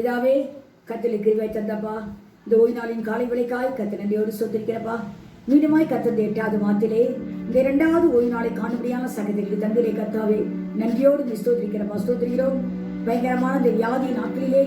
பிதாவே, கர்த்தருக்கு கிருபை தந்தப்பா. இந்த ஓய்வு நாளின் காலை விளைக்காய் கர்த்தர் நன்றியோடு ஸ்தோத்திரிக்கிறப்பா. மீண்டுமாய் கர்த்தர் 8வது மாதத்திலே இந்த 2வது ஓய்வு நாளை காணும்படியான சகத்திற்கு தந்திரே கர்த்தாவே நன்றியோடு ஸ்தோத்திரிக்கிறப்பா. ஸ்தோத்திரிக்கிறோம். பயங்கரமான இந்த வியாதி நாட்களிலே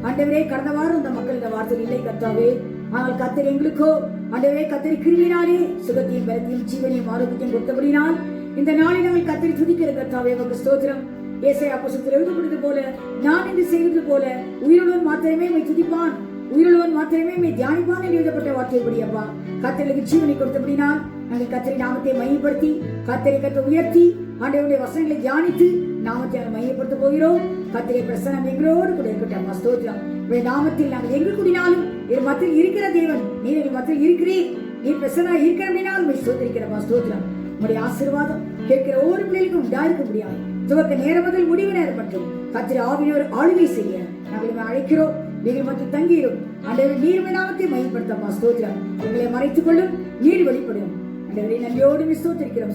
ஆண்டவரே, கடந்த வாரம் இந்த மக்கள் இந்த வார்த்தை இல்லை கர்த்தாவே. ஆனால் கர்த்தர் எங்களுக்கோ ஆண்டவரே கர்த்தர் கிருபையினாலே சுகத்தையும் பலத்தையும் ஜீவனையும் ஆரோக்கியத்தையும் கொடுத்தபடினால் இந்த நாளில் நாங்கள் கர்த்தரை துதிக்கிற கர்த்தாவே உமக்கு ஸ்தோத்திரம். ஏசாயா புத்தகத்தில் எழுதப்படுவது போல, நான் என்று செய்வது போல உயிருள்ளவன் மாத்திரமே மை துதிப்பான், உயிருள்ளவன் மாத்திரமே மை தியானிப்பான் என்று எழுதப்பட்ட வார்த்தைப்படி அப்பா கர்த்தருக்கு ஜீவனை கொடுத்தபடினால் நாங்கள் கர்த்தரை நாமத்தை மையப்படுத்தி கர்த்தரை கர்த்த உயர்த்தி ஆண்டவருடைய வசனங்களை தியானித்து நாமத்தை மையப்படுத்த போகிறோம். கர்த்தரை பிரசன்னம் எங்களோடு கூட இருக்கட்டும். ஸ்தோத்திரம். நாமத்தில் நாங்கள் எங்கு கூடினாலும் என் மத்தியில் இருக்கிற தேவன், நீர் எங்கள் மத்தியில் இருக்கிறீர், நீர் பிரசன்னா இருக்கிற அப்படின்னாலும் ஸ்தோத்திரிக்கிறப்பா. ஸ்தோத்திரம். உங்களுடைய ஆசீர்வாதம் கேட்கிற ஒவ்வொரு பிள்ளைகளுக்கும் உண்டாயிருக்க முடியாது. துவக்க நேரம் முதல் முடிவு நேரம் மற்றும் கர்த்தர் ஆவியோர் ஆளுகை செய்ய நாங்கள் அழைக்கிறோம். நீங்கள் மட்டும் தங்கிடும் ஆண்டவர் நீர் நாமத்தை மையப்படுத்தப்பா. ஸ்தோத்திரம். எங்களை மறைத்துக் கொள்ளும், நீர் வெளிப்படும். ஆண்டவரை நன்றியோடு ஸ்தோத்திரிக்கிறோம்.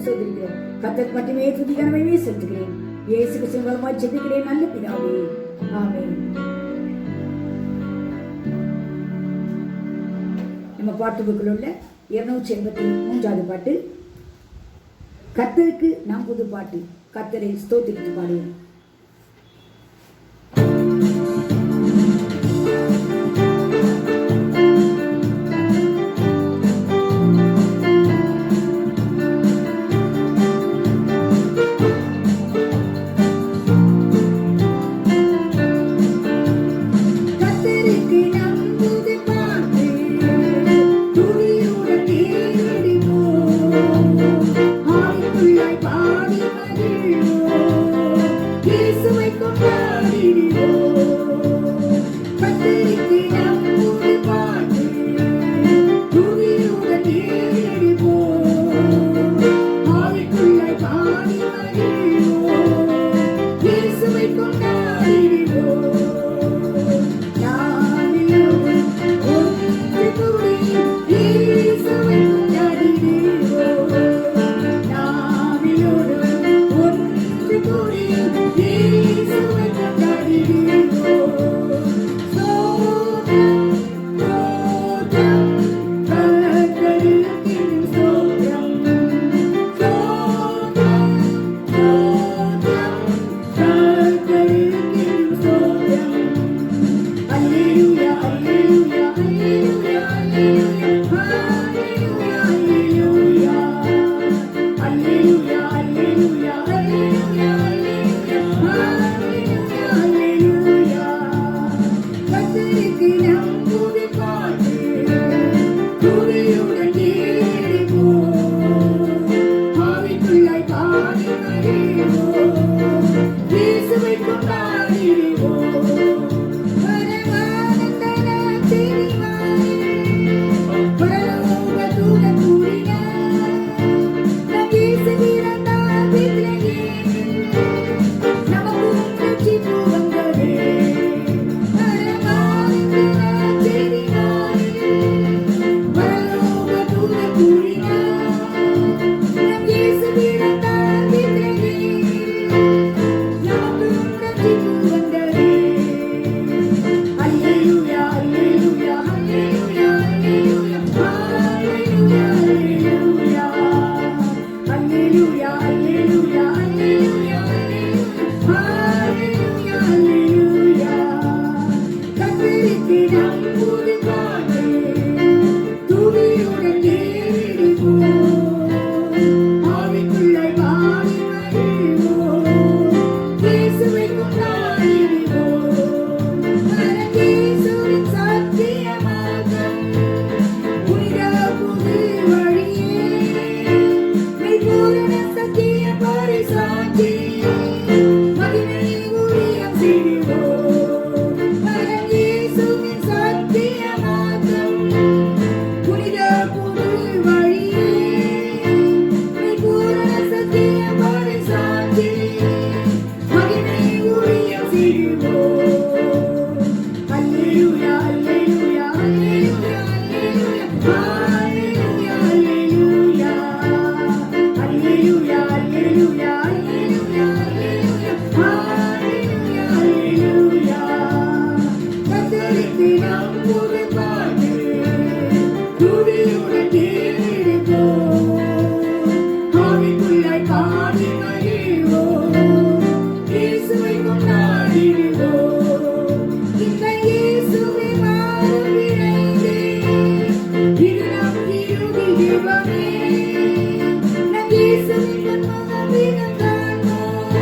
கர்த்தர் மட்டுமே துதிகரமே செலுத்துகிறேன். இயேசு கிறிஸ்துவின் மூலமாய் ஜெபிக்கிறேன் நல்ல பிதாவே. ஆமென். நம்ம பாட்டு புக்கில் உள்ள 283வது பாட்டு, கர்த்தருக்கு நாம் புது பாட்டு, கர்த்தரை ஸ்தோத்திரித்து பாடுவோம். துதியுடன் கேளிடுவோம். ஆவிக்குள்ளாய் பாடி மகிழ்வோம். இயேசுவை கொண்டாடிடுவோம். இந்த இயேசுவை மாறும் இணைந்தே இது நம் இறுதி ஜெபமே. நம் இயேசுவின் பொன்முகத்தினம் காண்போம்.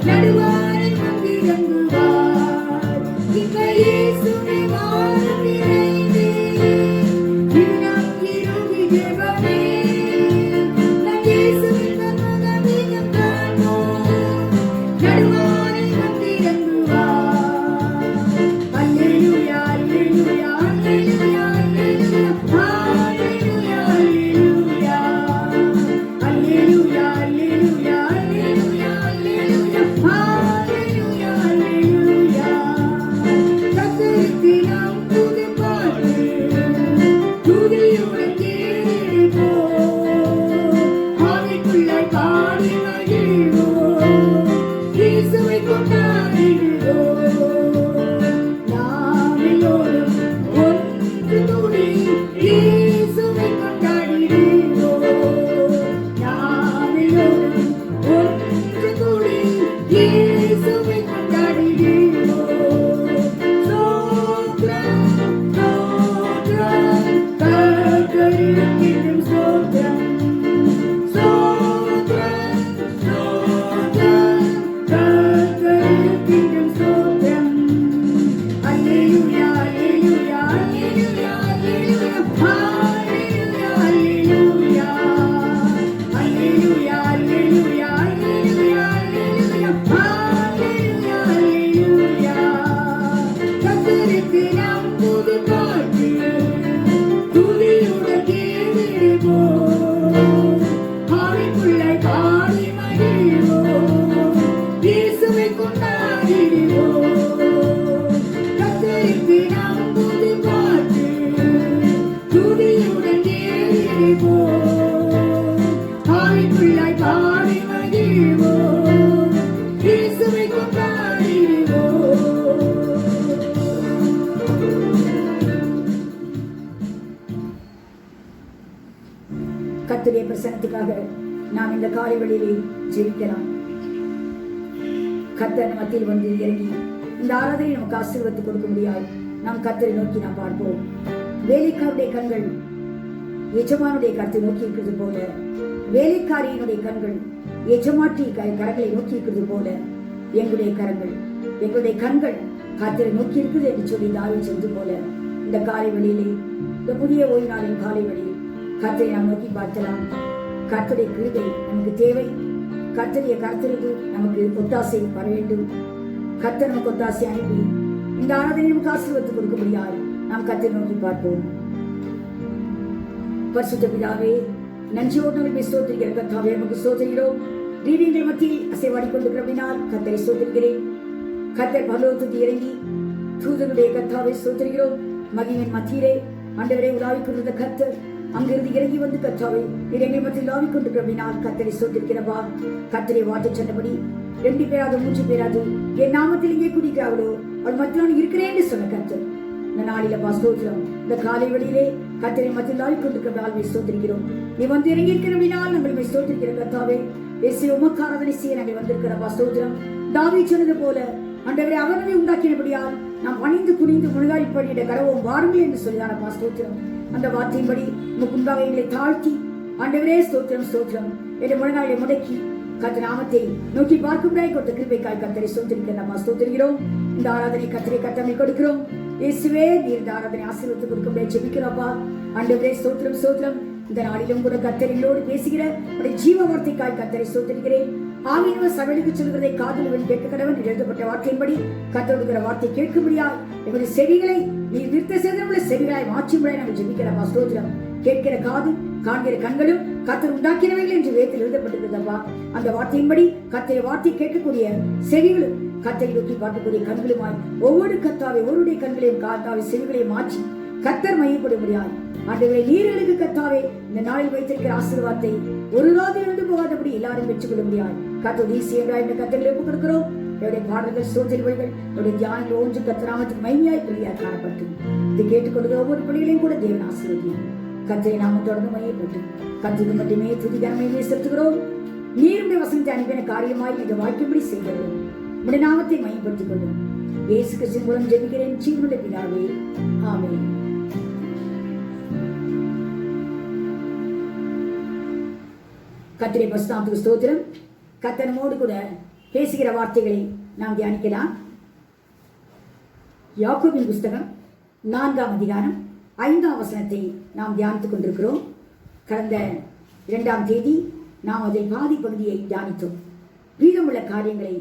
நடுவாரை வந்திறங்குவார். இந்த இயேசுவை மாறும் இணைந்தே இது நம் இறுதி ஜெபமே. நம் இயேசுவின் பொன்முகத்தினம் காண்போம். நடுவாரை வந்திறங்குவார். அல்லேலூயா, அல்லேலூயா, அல்லேலூயா, அல்லேலூயா, அல்லேலூயா, அல்லேலூயா, அல்லேலூயா, அல்லேலூயா, அல்லேலூயா, அல்லேலூயா, அல்லேலூயா. கர்த்தருக்கு நாம் துதி பாடு, துதியுடன் கேளிடுவோம். ஆவிக்குள்ளாய் பாடி மகிழ்வோம். இயேசுவை கொண்டாடிடுவோம். நாம் எல்லோரும் ஒன்று கூடி இயேசுவை கொண்டாடிடுவோம். நாம் எல்லோரும் ஒன்று கூடி இயேசுவை கொண்டாடிடுவோம். ஸ்தோத்திரம், ஸ்தோத்திரம், கர்த்தருக்கென்றும் ஸ்தோத்திரம். ஸ்தோத்திரம், ஸ்தோத்திரம், கர்த்தருக்கென்றும் ஸ்தோத்திரம். அல்லேலூயா, அல்லேலூயா, அல்லேலூயா, அல்லேலூயா, அல்லேலூயா, அல்லேலூயா, அல்லேலூயா, அல்லேலூயா, அல்லேலூயா, அல்லேலூயா, அல்லேலூயா. கர்த்தருக்கு நாம் துதி பாடு, துதியுடன் கேளிடுவோம். ஆவிக்குள்ளாய் பாடி மகிழ்வோம். இயேசுவை கொண்டாடிடுவோம். கர்த்தருக்கு நாம் துதி பாடு, துதியுடன் கேளிடுவோம். ஆவிக்குள்ளாய் பாடி மகிழ்வோம். இயேசுவை கொண்டாடிடுவோம். கர்த்தருடைய பிரசன்னத்துக்காக நாம் இந்த காலை வேளையிலே ஜெபிக்கலாம். கர்த்தர் மத்தியில் வந்து இறங்கி இந்த ஆராதனை நமக்கு ஆசீர்வாதத்தை கொடுக்க முடியாது. நாம் கர்த்தரை நோக்கி நாம் பார்ப்போம். வேலைக்காருடைய கண்கள் எஜமானுடைய கருத்தை நோக்கி இருக்கிறது போல, வேலைக்காரியினுடைய கண்கள் எஜமாட்டி கரங்களை நோக்கி இருக்கிறது போல, எங்களுடைய கரங்கள் எங்களுடைய கண்கள் கர்த்தரை நோக்கி இருக்குது என்று சொல்லி தாவீது சொன்னது போல, இந்த காலை வேளையிலே, இந்த புதிய ஓய்வு நாளின் காலை வேளையில் கர்த்தரை நாம் நோக்கி பார்க்கலாம். கர்த்தருடைய கிருபை நமக்கு தேவை. கர்த்தருடைய கருத்திலிருந்து நமக்கு ஒத்தாசை வர வேண்டும். கர்த்தர் நமக்கு ஒத்தாசை அனுப்பி இந்த ஆராதனை நமக்கு ஆசீர்வாதத்தை கொடுக்க முடியாது. நாம் கர்த்தரை நோக்கி பார்ப்போம். பரிசுத்த பிதாவே, நன்றியோடு நம்மை ஸ்தோத்திரிக்கிற கர்த்தாவே, நமக்கு ஸ்தோத்திரிக்கிறோம். தீவியங்கள் மத்தியில் அசைவாடி கொண்டிருக்கிறபடினால் கர்த்தரை ஸ்தோத்திரிக்கிறேன். கர்த்தர் பரலோகத்திலிருந்து இறங்கி தூதனுடைய கர்த்தாவை ஸ்தோத்திரிக்கிறோம். மகிமையின் மத்தியிலே ஆண்டவரே உலாவிக் கொண்டிருந்த கர்த்தர் அங்கிருந்து இறங்கி வந்து கர்த்தாவை எங்கள் மத்தியில் உலாவிக் கொண்டிருக்கிறபடினால் கர்த்தரை ஸ்தோத்திரிக்கிறப்பா. கர்த்தரை வார்த்தை சொன்னபடி 2 பேராது 3 பேராது என் நாமத்தில் இங்கே குடிக்கிறார்களோ அவள் மத்தியில் நான் இருக்கிறேன் என்று சொன்ன கர்த்தர் இந்த நாளில ஸ்தோத்திரம். இந்த காலை வழியிலே கர்த்தரை மத்தியில் உலாவிக் கொண்டிருக்கிறதால் ஸ்தோத்திரிக்கிறோம். நீ வந்து இறங்கி இருக்கிறபடினால் நாங்கள் ஸ்தோத்திரிக்கிற கர்த்தாவே, இயேசு உமக்கு ஆராதனை செய்ய நாங்கள் வந்திருக்கிறப்பா. ஸ்தோத்திரம். தாவீது சொன்னது போல ஆண்டவரே அவர்களை உண்டாக்கினபடியால் நாம் பணிந்து குனிந்து முழுகாடி படியிட கடவோம் வாருங்கள் என்று சொல்லிதானப்பா. ஸ்தோத்திரம். அந்த வார்த்தையின்படி உமக்கு முன்பாக எங்களை தாழ்த்தி ஆண்டவரே ஸ்தோத்திரம் ஸ்தோத்திரம் என்ற முழங்காலை முடக்கி கர்த்தர் நாமத்தை நோக்கி பார்க்கும்படியாய் கொடுத்த கிருபைக்காய் கர்த்தரை ஸ்தோத்திரிக்கிறோம். ஸ்தோத்திரிக்கிறோம். இந்த ஆராதனை கர்த்தரை கர்த்தரை கொடுக்கிறோம். இயேசுவே நீர் இந்த ஆராதனை ஆசீர்வாதத்தை கொடுக்கும்படியாய் ஜெபிக்கிறோம்ப்பா. ஆண்டவரே ஸ்தோத்திரம் ஸ்தோத்திரம். இந்த நாளிலும் கூட கர்த்தரிகளோடு பேசுகிற உடைய ஜீவ வார்த்தைக்காய் கர்த்தரை ஸ்தோத்திரிக்கிறேன். ஆவியினவர் சபைக்கு சொல்கிறதை காதுலவன் கேட்க கடவன் எழுதப்பட்ட வார்த்தையின்படி கர்த்தருடைய வார்த்தை கேட்கும்படியாய் எங்களுடைய செவிகளை நீர் விருத்த சேதனமுள்ள செவிகளாய் மாற்றும்படியாய் நாங்கள் ஜெபிக்கிறோம். ஸ்தோத்திரம். கேட்கிற காது, காண்கிற கண்களும் கர்த்தர் உண்டாக்கினவைகள் என்று வேதத்தில் எழுதப்பட்டிருக்கிறதப்பா. அந்த வார்த்தையின்படி கர்த்தரை வார்த்தை கேட்கக்கூடிய செவிகளும் கர்த்தரை நோக்கி பார்க்கக்கூடிய கண்களுமாய் ஒவ்வொரு கர்த்தாவை ஒருடைய கண்களையும் கர்த்தாவை செவிகளையும் மாற்றி கர்த்தர் மையப்படும்படியாய் ஆண்டவரே நீர்களுக்கு கர்த்தாவே இந்த நாளில் வைத்திருக்கிற ஆசீர்வாதத்தை ஒரு நாள் இருந்து போகாதபடி எல்லாரும் பெற்றுக் கொள்ள முடியாது. கர்த்தர் இந்த கர்த்தர்களை ஒப்புக் கொடுக்கிறோம். என்னுடைய பாடல்கள் சோதனைகள் என்னுடைய தியானங்கள் ஒன்று கத்திராமத்துக்கு மைமையாய் பிள்ளையாக காணப்பட்டு இதை கேட்டுக்கொண்டு ஒவ்வொரு பிள்ளைகளையும் கூட தேவன் ஆசீர்வதியும். கத்திரை நாம தொடர்ந்து மையப்பட்டு கத்திற்கு மட்டுமே துதிகரமையை செலுத்துகிறோம். நீருடைய வசனத்தை அனுப்பின காரியமாய் இந்த வாக்கியப்படி செய்கிறோம். உடைய நாமத்தை மையப்படுத்திக் கொள்ளும். இயேசு கிறிஸ்துவின் மூலம் ஜெபிக்கிறேன் ஜீவனுள்ள பிதாவே, ஆமென். கர்த்தருடைய பரிசுத்த நாமத்துக்கு ஸ்தோத்திரம். கர்த்தர் நம்மோடு கூட பேசுகிற வார்த்தைகளை நாம் தியானிக்கலாம். யாக்கோபின் புஸ்தகம் 4ஆம் அதிகாரம் 5ஆம் வசனத்தை நாம் தியானித்துக் கொண்டிருக்கிறோம். கடந்த 2ஆம் தேதி நாம் அதில் பாதி பகுதியை தியானித்தோம். மீதமுள்ள காரியங்களை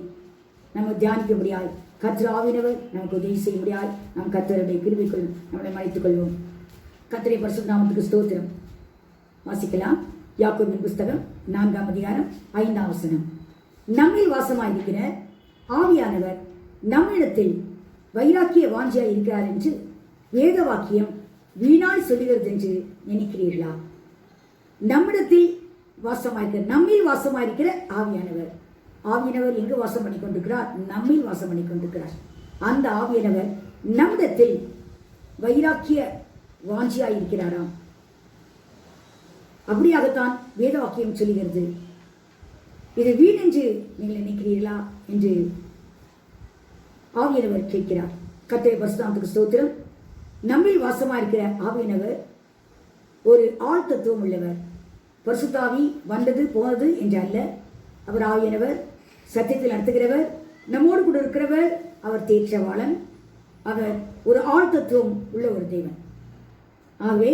நம்ம தியானிக்க முடியாது. கர்த்தர் ஆவியானவர் நமக்கு உதவி செய்ய முடியாது. நாம் கர்த்தருடைய கிருபைக்குள் நம்மளை மறைத்துக் கொள்வோம். கர்த்தருடைய பரிசுத்த நாமத்துக்கு ஸ்தோத்திரம். வாசிக்கலாம். யாக்கோபின் புஸ்தகம் 4ஆம் அதிகாரம் 5ஆம் வசனம். நம்மில் வாசமாயிருக்கிற ஆவியானவர் நம்மிடத்தில் வைராக்கிய வாஞ்சியாய் இருக்கிறார் என்று வேத வாக்கியம் வீணாய் சொல்லுகிறது என்று நினைக்கிறீர்களா? நம்மிடத்தில் நம்மில் வாசமாயிருக்கிற ஆவியானவர். ஆவியானவர் எங்கு வாசம் பண்ணி கொண்டிருக்கிறார்? நம்மில் வாசம் பண்ணி கொண்டிருக்கிறார். அந்த ஆவியானவர் நம்மிடத்தில் வைராக்கிய வாஞ்சியாய் இருக்கிறாராம். அப்படியாகத்தான் வேத வாக்கியம் சொல்லுகிறது. இது வீண் என்று நீங்கள் நினைக்கிறீர்களா என்று ஆவியானவர் கேட்கிறார். கர்த்தருடைய பரிசுத்த நாமத்துக்கு ஸ்தோத்திரம். நம்மில் வாசமா இருக்கிற ஆவியானவர் ஒரு ஆள் தத்துவம் உள்ளவர். பரிசுத்தாவி வந்தது போனது என்று அல்ல. அவர் ஆவியானவர் சத்தியத்தில் நடத்துகிறவர், நம்மோடு கூட இருக்கிறவர். அவர் தேற்றவாளன். அவர் ஒரு ஆள் தத்துவம் உள்ள ஒரு தேவன். ஆகவே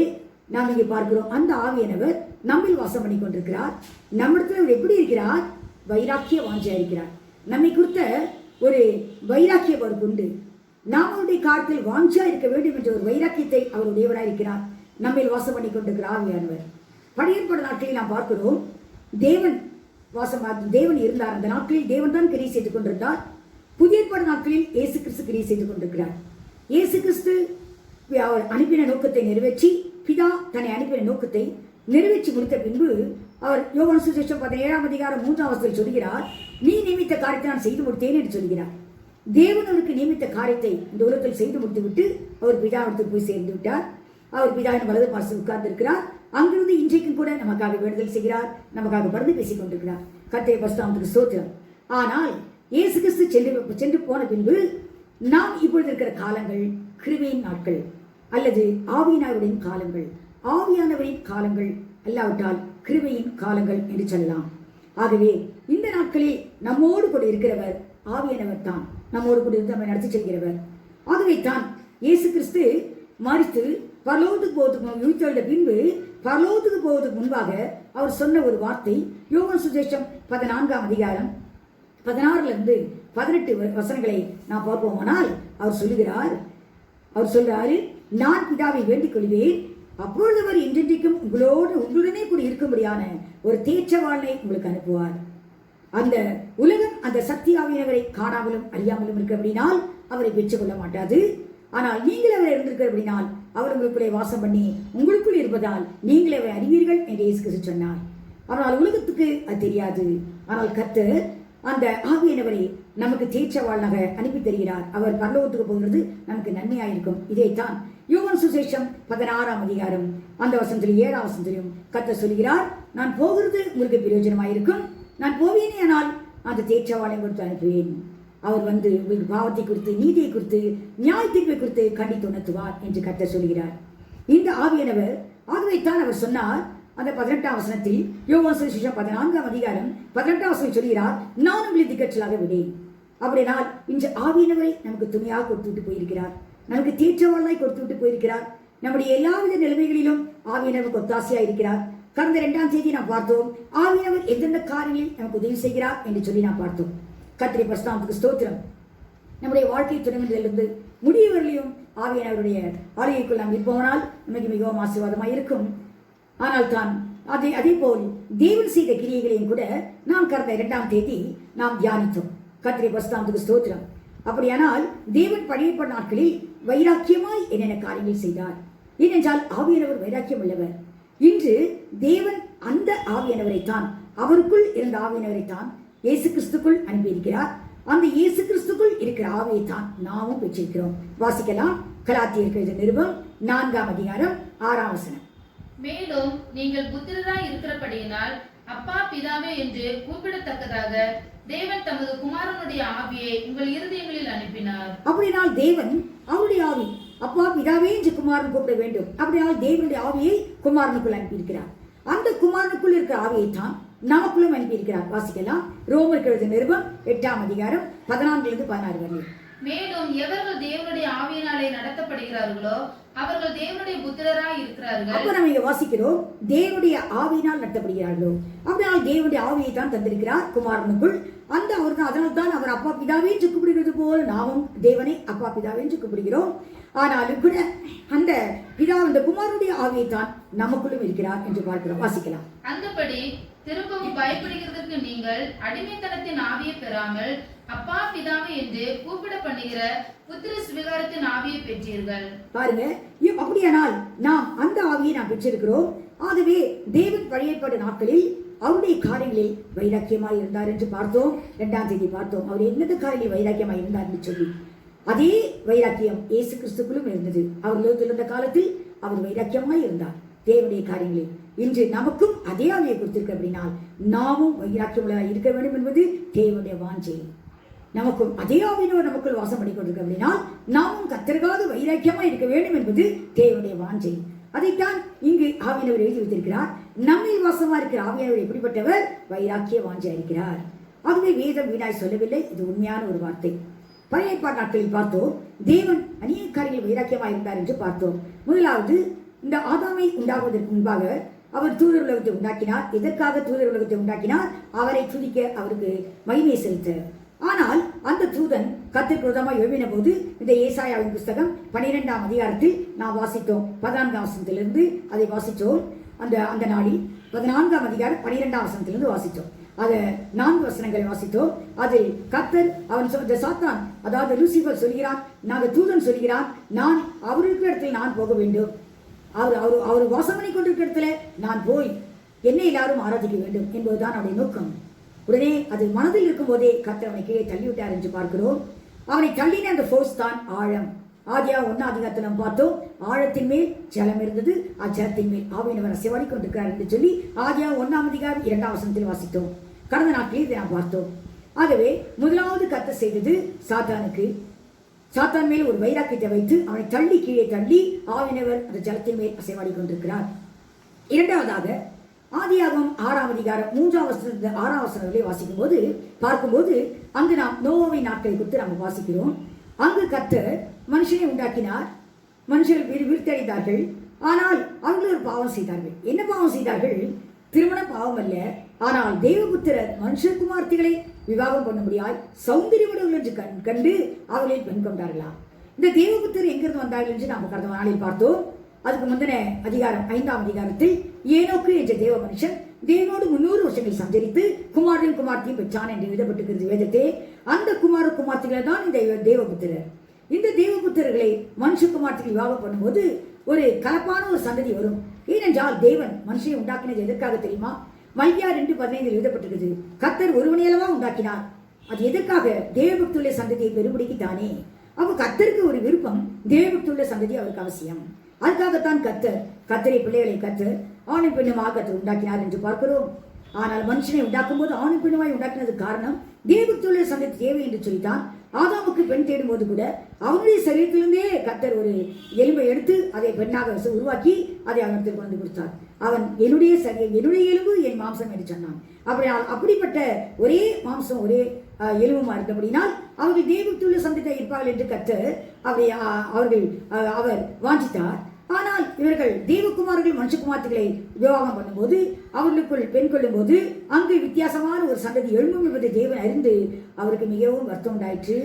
நாம் இங்கே பார்க்கிறோம், அந்த ஆவியானவர் நம்மில் வாசம் பண்ணி கொண்டிருக்கிறார். நம்மிடத்தில் அவர் எப்படி இருக்கிறார்? வைராக்கிய வாஞ்சியா இருக்கிறார். நம்மை குறித்த ஒரு வைராக்கியம் அவருக்கு உண்டு. நாம் அவருடைய காலத்தில் வாஞ்சியா இருக்க வேண்டும் என்ற ஒரு வைராக்கியத்தை அவர் உடையவராக இருக்கிறார். நம்மில் வாசம் பண்ணி கொண்டிருக்கிற ஆவியானவர். பழைய ஏற்பாடு நாட்களில் நாம் பார்க்கிறோம், தேவன் இருந்தார். அந்த நாட்களில் தேவன் தான் கிரியை செய்து கொண்டிருந்தார். புதிய ஏற்பாடு நாட்களில் இயேசு கிறிஸ்து கிரியை செய்து கொண்டிருக்கிறார். இயேசு கிறிஸ்து அவர் அனுப்பின நோக்கத்தை நிறைவேற்றி, பிதா தன்னை அனுப்பின நோக்கத்தை நிறைவேற்றி முடித்த பின்பு அவர் யோவான் சுவிசேஷம் 17ஆம் அதிகாரம் 3ஆம் வசனத்தில் சொல்கிறார், நீ நியமித்த காரியத்தை நான் செய்து முடித்தேன் என்று சொல்கிறார். தேவன் அவருக்கு நியமித்த காரியத்தை இந்த உலகத்தில் செய்து முடித்துவிட்டு அவர் பிதாவிடத்தில் போய் சேர்ந்து விட்டார். அவர் பிதாவின் வலது பார்த்து உட்கார்ந்து இருக்கிறார். அங்கிருந்து இன்றைக்கும் கூட நமக்காக வேண்டுதல் செய்கிறார், நமக்காக பரிந்து பேசிக் கொண்டிருக்கிறார். கர்த்தருடைய பரிசுத்த நாமத்துக்கு ஸ்தோத்திரம். ஆனால் இயேசு கிறிஸ்து சென்று போன பின்பு நாம் இப்பொழுது இருக்கிற காலங்கள் கிருபையின் நாட்கள் அல்லது ஆவியானவரின் காலங்கள், ஆவியானவரின் காலங்கள் அல்லாவிட்டால் கிருபையின் காலங்கள் என்று சொல்லலாம். ஆகவே இந்த நாட்களில் நம்மோடு கூட இருக்கிறவர் ஆவியானவர் தான். நம்மோடு கூட இருந்து நம்மை நடத்தி செல்கிறவர். ஆகவே தான் இயேசு கிறிஸ்து மரித்து பரலோகத்துக்கு போவதுக்கு பின்பு பரலோகத்துக்கு போவதற்கு முன்பாக அவர் சொன்ன ஒரு வார்த்தை, யோவான் சுவிசேஷம் 14ஆம் அதிகாரம் 16 18 வசனங்களை நாம் பார்ப்போமானால் அவர் சொல்றாரு, நான் பிதாவை வேண்டிக் கொள்வேன், அப்பொழுது அவர் இன்றைக்கும் உங்களுடனே கூட இருக்கும்படியான ஒரு தேற்றவாளனை உங்களுக்கு அனுப்புவார். அந்த உலகம் அந்த சக்தி ஆவியானவரை காணாமலும் அறியாமலும் இருக்கிறபடினால் அவரை பெற்றுக்கொள்ள மாட்டாது. ஆனால் நீங்கள் அவரை இருந்திருக்கிறபடினால் அவர் உங்களுக்குள்ளே வாசம் பண்ணி உங்களுக்குள் இருப்பதால் நீங்கள் அவரை அறிவீர்கள் என்று இயேசு கிறிஸ்து சொன்னார். ஆனால் உலகத்துக்கு அது தெரியாது. ஆனால் கர்த்தர் அந்த ஆவியானவரை நமக்கு தேற்றவாளனாக அனுப்பி தருகிறார். அவர் பரலோகத்துக்கு போகிறது நமக்கு நன்மையாயிருக்கும். இதைத்தான் யோவான் சுவிசேஷம் 16ஆம் அதிகாரம் அந்த வசனத்தில் 7ஆம் வசனத்திலும் கர்த்தர் சொல்கிறார், நான் போகிறது உங்களுக்கு பிரயோஜனமாயிருக்கும், நான் போவேனே ஆனால் அந்த தேற்றவாளனை கொடுத்து அனுப்புவேன். அவர் வந்து உங்களுக்கு பாவத்தை குறித்து, நீதியை குறித்து, நியாய தீர்ப்பை குறித்து கண்டித்து உணர்த்துவார் என்று கர்த்தர் சொல்கிறார். இந்த ஆவியானவர் ஆகவேத்தான் அவர் சொன்னார் அந்த 18ஆம் வசனத்தில், யோவான் சுவிசேஷம் 14ஆம் அதிகாரம் 18ஆம் வசனம் சொல்கிறார், நான் உங்களை திக்கற்றலாக விடேன். அப்படினால் இன்று ஆவியானவரை நமக்கு துணையாக கொடுத்து விட்டு போயிருக்கிறார். நமக்கு தேற்றவாளனாய் கொடுத்து விட்டு போயிருக்கிறார். நம்முடைய எல்லாவித நிலைமைகளிலும் ஆவியானவர் ஒத்தாசையா இருக்கிறார். கடந்த 2ஆம் தேதி நாம் பார்த்தோம், ஆவியானவர் எந்தெந்த காரியங்களில் நமக்கு உதவி செய்கிறார் என்று சொல்லி நாம் பார்த்தோம். கர்த்தருடைய பரிசுத்த நாமத்துக்கு ஸ்தோத்திரம். நம்முடைய வாழ்க்கை துணைவதிலிருந்து முடிவுவரையிலும் ஆவியானவருடைய ஆலயக்குள் நாம் இருப்போனால் நமக்கு மிகவும் ஆசீர்வாதமாக இருக்கும். ஆனால் தான் அதே போல் தேவன் செய்த கிரியைகளையும் கூட நாம் கடந்த 2ஆம் தேதி நாம் தியானித்தோம். கர்த்தருடைய பரிசுத்த நாமத்துக்கு ஸ்தோத்திரம். அப்படியானால் தேவன் பழைய ஏற்பாடு நாட்களில் வைராக்கியமாய் என்னென்ன காரியங்கள் செய்தார். ஏனென்றால் ஆவியானவர் வைராக்கியம் உள்ளவர். இன்று தேவன் அந்த ஆவியானவரைத்தான், அவருக்குள் இருந்த ஆவியானவரைத்தான் இயேசு கிறிஸ்துக்குள் அனுப்பியிருக்கிறார். அந்த இயேசு கிறிஸ்துக்குள் இருக்கிற ஆவியை தான் நாமும் பெற்றிருக்கிறோம். வாசிக்கலாம். கலாத்தியருக்கு எழுதிய நிருபம் 4ஆம் அதிகாரம் 6ஆம் வசனம். மேலும் நீங்கள் புத்திரராய் இருக்கிறபடியினால் அப்பா பிதாவே என்று கூப்பிடத்தக்கதாக தேவன் தமது குமாரனுடைய ஆவியை உங்கள் இருதயங்களில் அனுப்பினார். அப்படினால் தேவன் அவருடைய ஆவி அப்பா பிதாவே என்று குமாரன் கூப்பிட வேண்டும். அப்படினால் தேவனுடைய ஆவியை குமாரனுக்குள் அனுப்பியிருக்கிறார். அந்த குமாரனுக்குள் இருக்கிற ஆவியை தான் நமக்குள்ளும் அனுப்பியிருக்கிறார். வாசிக்கலாம். ரோமருக்கு எழுதிய நிருபம் 8ஆம் அதிகாரம் 14 16 வரை. மேலும் எவர்கள் தேவனுடைய ஆவியினாலே நடத்தப்படுகிறார்களோ அவர்கள் தேவனுடைய புத்திரராய் இருக்கிறார்கள். அப்ப நம்ம இங்க வாசிக்கிறோம், தேவனுடைய ஆவியினால் நடத்தப்படுகிறார்களோ. அப்படினால் தேவனுடைய ஆவியை தான் தந்திருக்கிறார் குமாரனுக்குள். அந்த அவர் தான், அதனால் தான் அவர் அப்பா பிதாவே என்று கூப்பிடுகிறது போல நாமும் தேவனை அப்பா பிதாவே என்று கூப்பிடுகிறோம். ஆனாலும் கூட அந்த பிதா அந்த குமாரனுடைய ஆவியை தான் நமக்குள்ளும் இருக்கிறார் என்று பார்க்கிறோம். வாசிக்கலாம். அந்தபடி திரும்பவும் பயப்படுகிறதற்கு நீங்கள் அடிமைத்தனத்தின் ஆவியை பெறாமல் அப்பா பிதாவே என்று கூப்பிட பண்ணுகிற புத்திர சுவிகாரத்தின் ஆவியை பெற்றீர்கள். பாருங்க, அப்படியானால் நாம் அந்த ஆவியை நாம் பெற்றிருக்கிறோம். ஆகவே தேவன் பழைய ஏற்பாடு நாட்களில் அவருடைய காரியங்களில் வைராக்கியமாய் இருந்தார் என்று பார்த்தோம். 2ஆம் தேதி பார்த்தோம் அவர் எந்த காரியங்களில் வைராக்கியமாய் இருந்தார் என்று சொல்லி. அதே வைராக்கியம் இயேசு கிறிஸ்துக்குள்ளும் இருந்தது. அவர் லோகத்தில் இருந்த காலத்தில் அவர் வைராக்கியமாய் இருந்தார் தேவனுடைய காரியங்களில். இன்று நமக்கும் அதே ஆவியை கொடுத்திருக்க அப்படினால் நாமும் வைராக்கியமுள்ளதாக இருக்க வேண்டும் என்பது தேவனுடைய வாஞ்சை. நமக்கும் அதே ஆவியினோடு நமக்குள் வாசம் பண்ணி கொண்டிருக்க அப்படினால் நாமும் கத்தருக்காக வைராக்கியமாக இருக்க வேண்டும் என்பது தேவனுடைய வாஞ்சை. அதைத்தான் இங்கு ஆவியானவர் எழுதி வைத்திருக்கிறார். நம்மில் வாசமா இருக்கிற ஆவியானவர் எப்படிப்பட்டவர்? வைராக்கிய வாஞ்சை இருக்கிறார். ஆகவே வேதம் வீணாய் சொல்லவில்லை, இது உண்மையான ஒரு வார்த்தை. பழைய ஏற்பாடு நாட்களில் பார்த்தோம், தேவன் அநேக காரியங்கள் வைராக்கியமாக இருந்தார் என்று பார்த்தோம். முதலாவது, இந்த ஆதாமை உண்டாகுவதற்கு முன்பாக அவர் தூதர் உலகத்தை உண்டாக்கினார். எதற்காக தூதர் உலகத்தை உண்டாக்கினார்? அவரை துதிக்க, அவருக்கு மகிமை செலுத்த. ஆனால் அந்த தூதன் கர்த்தருக்கு விரோதமாக எழுப்பின போது இந்த ஏசாயாவின் புஸ்தகம் 12ஆம் அதிகாரத்தில் நாம் வாசித்தோம். 14ஆம் வசனத்திலிருந்து அதை வாசித்தோம். அந்த நாளில் 14ஆம் அதிகாரம் 12ஆம் வசனத்திலிருந்து வாசித்தோம். அதை 4 வசனங்களை வாசித்தோம். அதில் கர்த்தர் அவன் சாத்தான், அதாவது லூசிபர் சொல்கிறான், நாங்கள் தூதன் சொல்கிறான், நான் அவருக்கு இடத்தில் நான் போக வேண்டும், அவர் வாசம் பண்ணி கொண்டிருக்கிற இடத்துல நான் போய் என்னை எல்லாரும் ஆராதிக்க வேண்டும் என்பதுதான் அவருடைய நோக்கம். உடனே அது மனதில் இருக்கும் போதே கர்த்தர் அவனை கீழே தள்ளிவிட்டார் என்று பார்க்கிறோம். அவனை தள்ளின அந்த ஃபோர்ஸ் தான் ஆழம். ஆதியா 1ஆம் அதிகாரத்தில் நாம் பார்த்தோம், ஆழத்தின் மேல் ஜலம் இருந்தது, அஜலத்தின் மேல் ஆவியானவர் அசைவாடி கொண்டிருக்கிறார் என்று சொல்லி ஆதியா 1ஆம் அதிகாரம் 2ஆம் வசனத்தில் வாசித்தோம். கடந்த நாட்களில் இதை நாம் பார்த்தோம். ஆகவே முதலாவது கர்த்தர் செய்தது சாத்தான் மேல் ஒரு வைராக்கியத்தை வைத்து அவனை தள்ளி கீழே தள்ளி ஆவியானவர் அந்த ஜலத்தின் மேல் அசைவாடி கொண்டிருக்கிறார். இரண்டாவதாக ஆதியாகமம் 6ஆம் அதிகாரம் 3ஆம் வசனத்திலிருந்து 6ஆம் வசனங்களை பார்க்கும்போது அங்கு நாம் நோவாவை நாட்களை குறித்து நாம் வாசிக்கிறோம். அங்கு கர்த்தர் மனுஷனை உண்டாக்கினார். மனுஷர்கள் விருத்தடைந்தார்கள். ஆனால் அவர்கள் ஒரு பாவம் செய்தார்கள். என்ன பாவம் செய்தார்கள்? திருமண பாவம் அல்ல, ஆனால் தேவபுத்திரர் மனுஷகுமார்த்திகளை விவாகம் பண்ணும்படியாய் சௌந்தரியமுடையவர்கள் என்று கண்டு அவர்களை பெண் கொண்டார்களாம். இந்த தேவபுத்திரர் எங்கிருந்து வந்தார்கள் என்று நாம் கடந்த நாளில் பார்த்தோம். அதுக்கு முந்தின அதிகாரம் 5ஆம் அதிகாரத்தில் ஏனோக்கு என்ற தேவ மனுஷன் தேவனோடு 300 வருஷங்கள் சஞ்சரித்து குமாரனையும் குமார்த்தியும் பெற்றான் என்று எழுதப்பட்டிருக்கிறது வேதத்தே. அந்த குமார்த்திகள் தான் இந்த தேவபுத்திரர். இந்த தேவபுத்திரர்களை மனுஷகுமார்த்திகள் விவாகம் பண்ணும்போது ஒரு கலப்பான ஒரு சந்ததி வரும். ஏனென்றால் தேவன் மனுஷனை உண்டாக்கினது எதற்காக தெரியுமா? மல்கியா 2:15 எழுதப்பட்டிருக்கிறது, கர்த்தர் ஒருவனையளவா உண்டாக்கினார். அது எதற்காக? தேவபக்தியுள்ள சந்ததியை பெரும்படிக்கு தானே. அப்போ கர்த்தருக்கு ஒரு விருப்பம், தேவபக்தியுள்ள சந்ததி அவருக்கு அவசியம். அதுக்காகத்தான் கர்த்தரை பிள்ளைகளை கர்த்தர் ஆணும் பெண்ணுமாக கர்த்தர் உண்டாக்கினார் என்று பார்க்கிறோம். ஆனால் மனுஷனை உண்டாக்கும் போது ஆணும் பெண்ணுமாய் உண்டாக்கினது காரணம் தேவபக்தியுள்ள சந்ததி தேவை என்று சொல்லித்தான். ஆதாமுக்கு பெண் தேடும் போது கூட அவனுடைய சரீரத்திலிருந்தே கர்த்தர் ஒரு எலும்பை எடுத்து அதை பெண்ணாக உருவாக்கி அதை அவனிடத்தில் கொண்டு கொடுத்தார். அவன் என்னுடைய எலும்பு என் மாம்சம் என்று சொன்னான். அப்படிப்பட்ட ஒரே மாம்சம் ஒரே எலும்புமா இருந்தபடினால் அவர்கள் தேவபக்தியுள்ள சந்ததியாக இருப்பார்கள் என்று கர்த்தர் அவர் வாஞ்சித்தார். ஆனால் இவர்கள் தேவகுமார்கள் மனுஷகுமார்த்திகளை விவாகம் பண்ணும்போது அவர்களுக்குள் பெண் கொள்ளும் போது அங்கு வித்தியாசமான ஒரு சந்ததி எழும்பும் என்பதை தேவன் அறிந்து அவருக்கு மிகவும் வருத்தம் உண்டாயிற்று.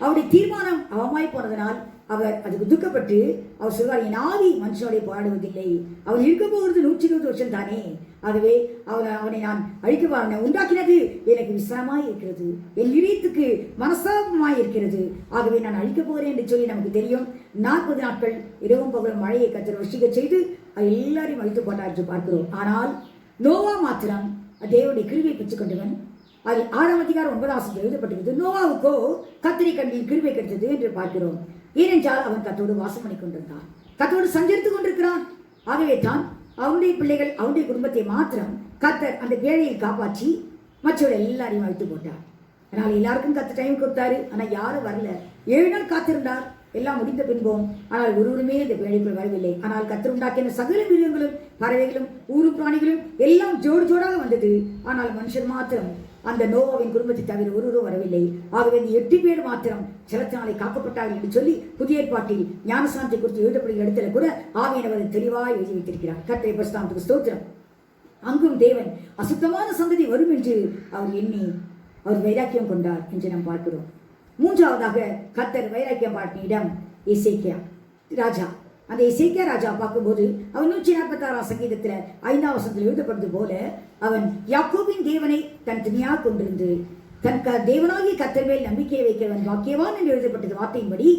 அவருடைய தீர்மானம் அவமாய் போனதனால் அவர் அதுக்கு துக்கப்பட்டு அவர் சொல்வார், என் ஆவி மனுஷனுடைய போராடுவதில்லை, அவன் இருக்க போகிறது 120 வருஷம் தானே. ஆகவே அவனை நான் அழிக்க உண்டாக்கினது எனக்கு விசாரமாய் இருக்கிறது, என் இதயத்துக்கு மனஸ்தாபமாய் இருக்கிறது, ஆகவே நான் அழிக்கப் போகிறேன் என்று சொல்லி நமக்கு தெரியும். 40 நாட்கள் இரவும் பகலும் மழையை கர்த்தர் வர்ஷிக்க செய்து எல்லாரையும் அழித்து போட்டார் என்று பார்க்கிறோம். ஆனால் நோவா மாத்திரம் தேவனுடைய கிருபையை பெற்றுக்கொண்டவன். அது 6ஆம் அதிகாரம் 9ஆம் வசனத்தில் எழுதப்பட்டிருக்கிறது. நோவாவுக்கோ கர்த்தரை கண்ணில் கிருபை கிடைத்தது என்று பார்க்கிறோம். ஏனென்றால் அவன் கர்த்தரோடு வாசம் பண்ணி கொண்டிருந்தான், கர்த்தரோடு சஞ்சரித்துக் கொண்டிருக்கிறான். ஆகவே தான் அவனுடைய பிள்ளைகள், அவனுடைய குடும்பத்தை மாத்திரம் கர்த்தர் அந்த பேழையில் காப்பாற்றி மற்றவர்கள் எல்லாரையும் அழுத்து போட்டார். அதனால் எல்லாருக்கும் கர்த்தர் டைம் கொடுத்தாரு. ஆனால் யாரும் வரல. 7 நாள் காத்திருந்தார். எல்லாம் முடிந்த பின்போம், ஆனால் ஒருவருமே இந்த பேழைக்குள் வரவில்லை. ஆனால் கர்த்தர் உண்டாக்கின சகல மிருகங்களும் பறவைகளும் ஊரும் பிராணிகளும் எல்லாம் ஜோடு ஜோடாக வந்தது. ஆனால் மனுஷன் மாத்திரம், அந்த நோவாவின் குடும்பத்தை தவிர ஒருவரும் வரவில்லை. ஆகவே இந்த 8 பேர் மாத்திரம் ஜலத்தினாலே காக்கப்பட்டார்கள் என்று சொல்லி புதிய ஏற்பாட்டில் ஞானஸ்நானத்தை குறித்து எழுதப்படுகிற இடத்துல கூட ஆவியானவர் தெளிவாக எழுதி வைத்திருக்கிறார். கர்த்தரை பரிசுத்தத்துக்கு ஸ்தோத்திரம். அங்கும் தேவன் அசுத்தமான சந்ததி வரும் என்று அவர் எண்ணி அவர் வைராக்கியம் கொண்டார் என்று நாம் பார்க்கிறோம். 3ஆவதாக கர்த்தர் வைராக்கியம் பாட்டின இடம் எசேக்கியா ராஜா. அந்த எசேக்கியா ராஜா பார்க்கும்போது அவன் 146ஆம் சங்கீதத்துல 5ஆம் வசனத்தில் எழுதப்படுவது போல அவன் யாக்கோபின் தேவனை தன் துணியாக கொண்டிருந்து தன் தேவனாகிய கர்த்தர் மேல் நம்பிக்கையை வைக்கிறவன் பாக்கியவான் என்று எழுதப்பட்டது வார்த்தையின்படி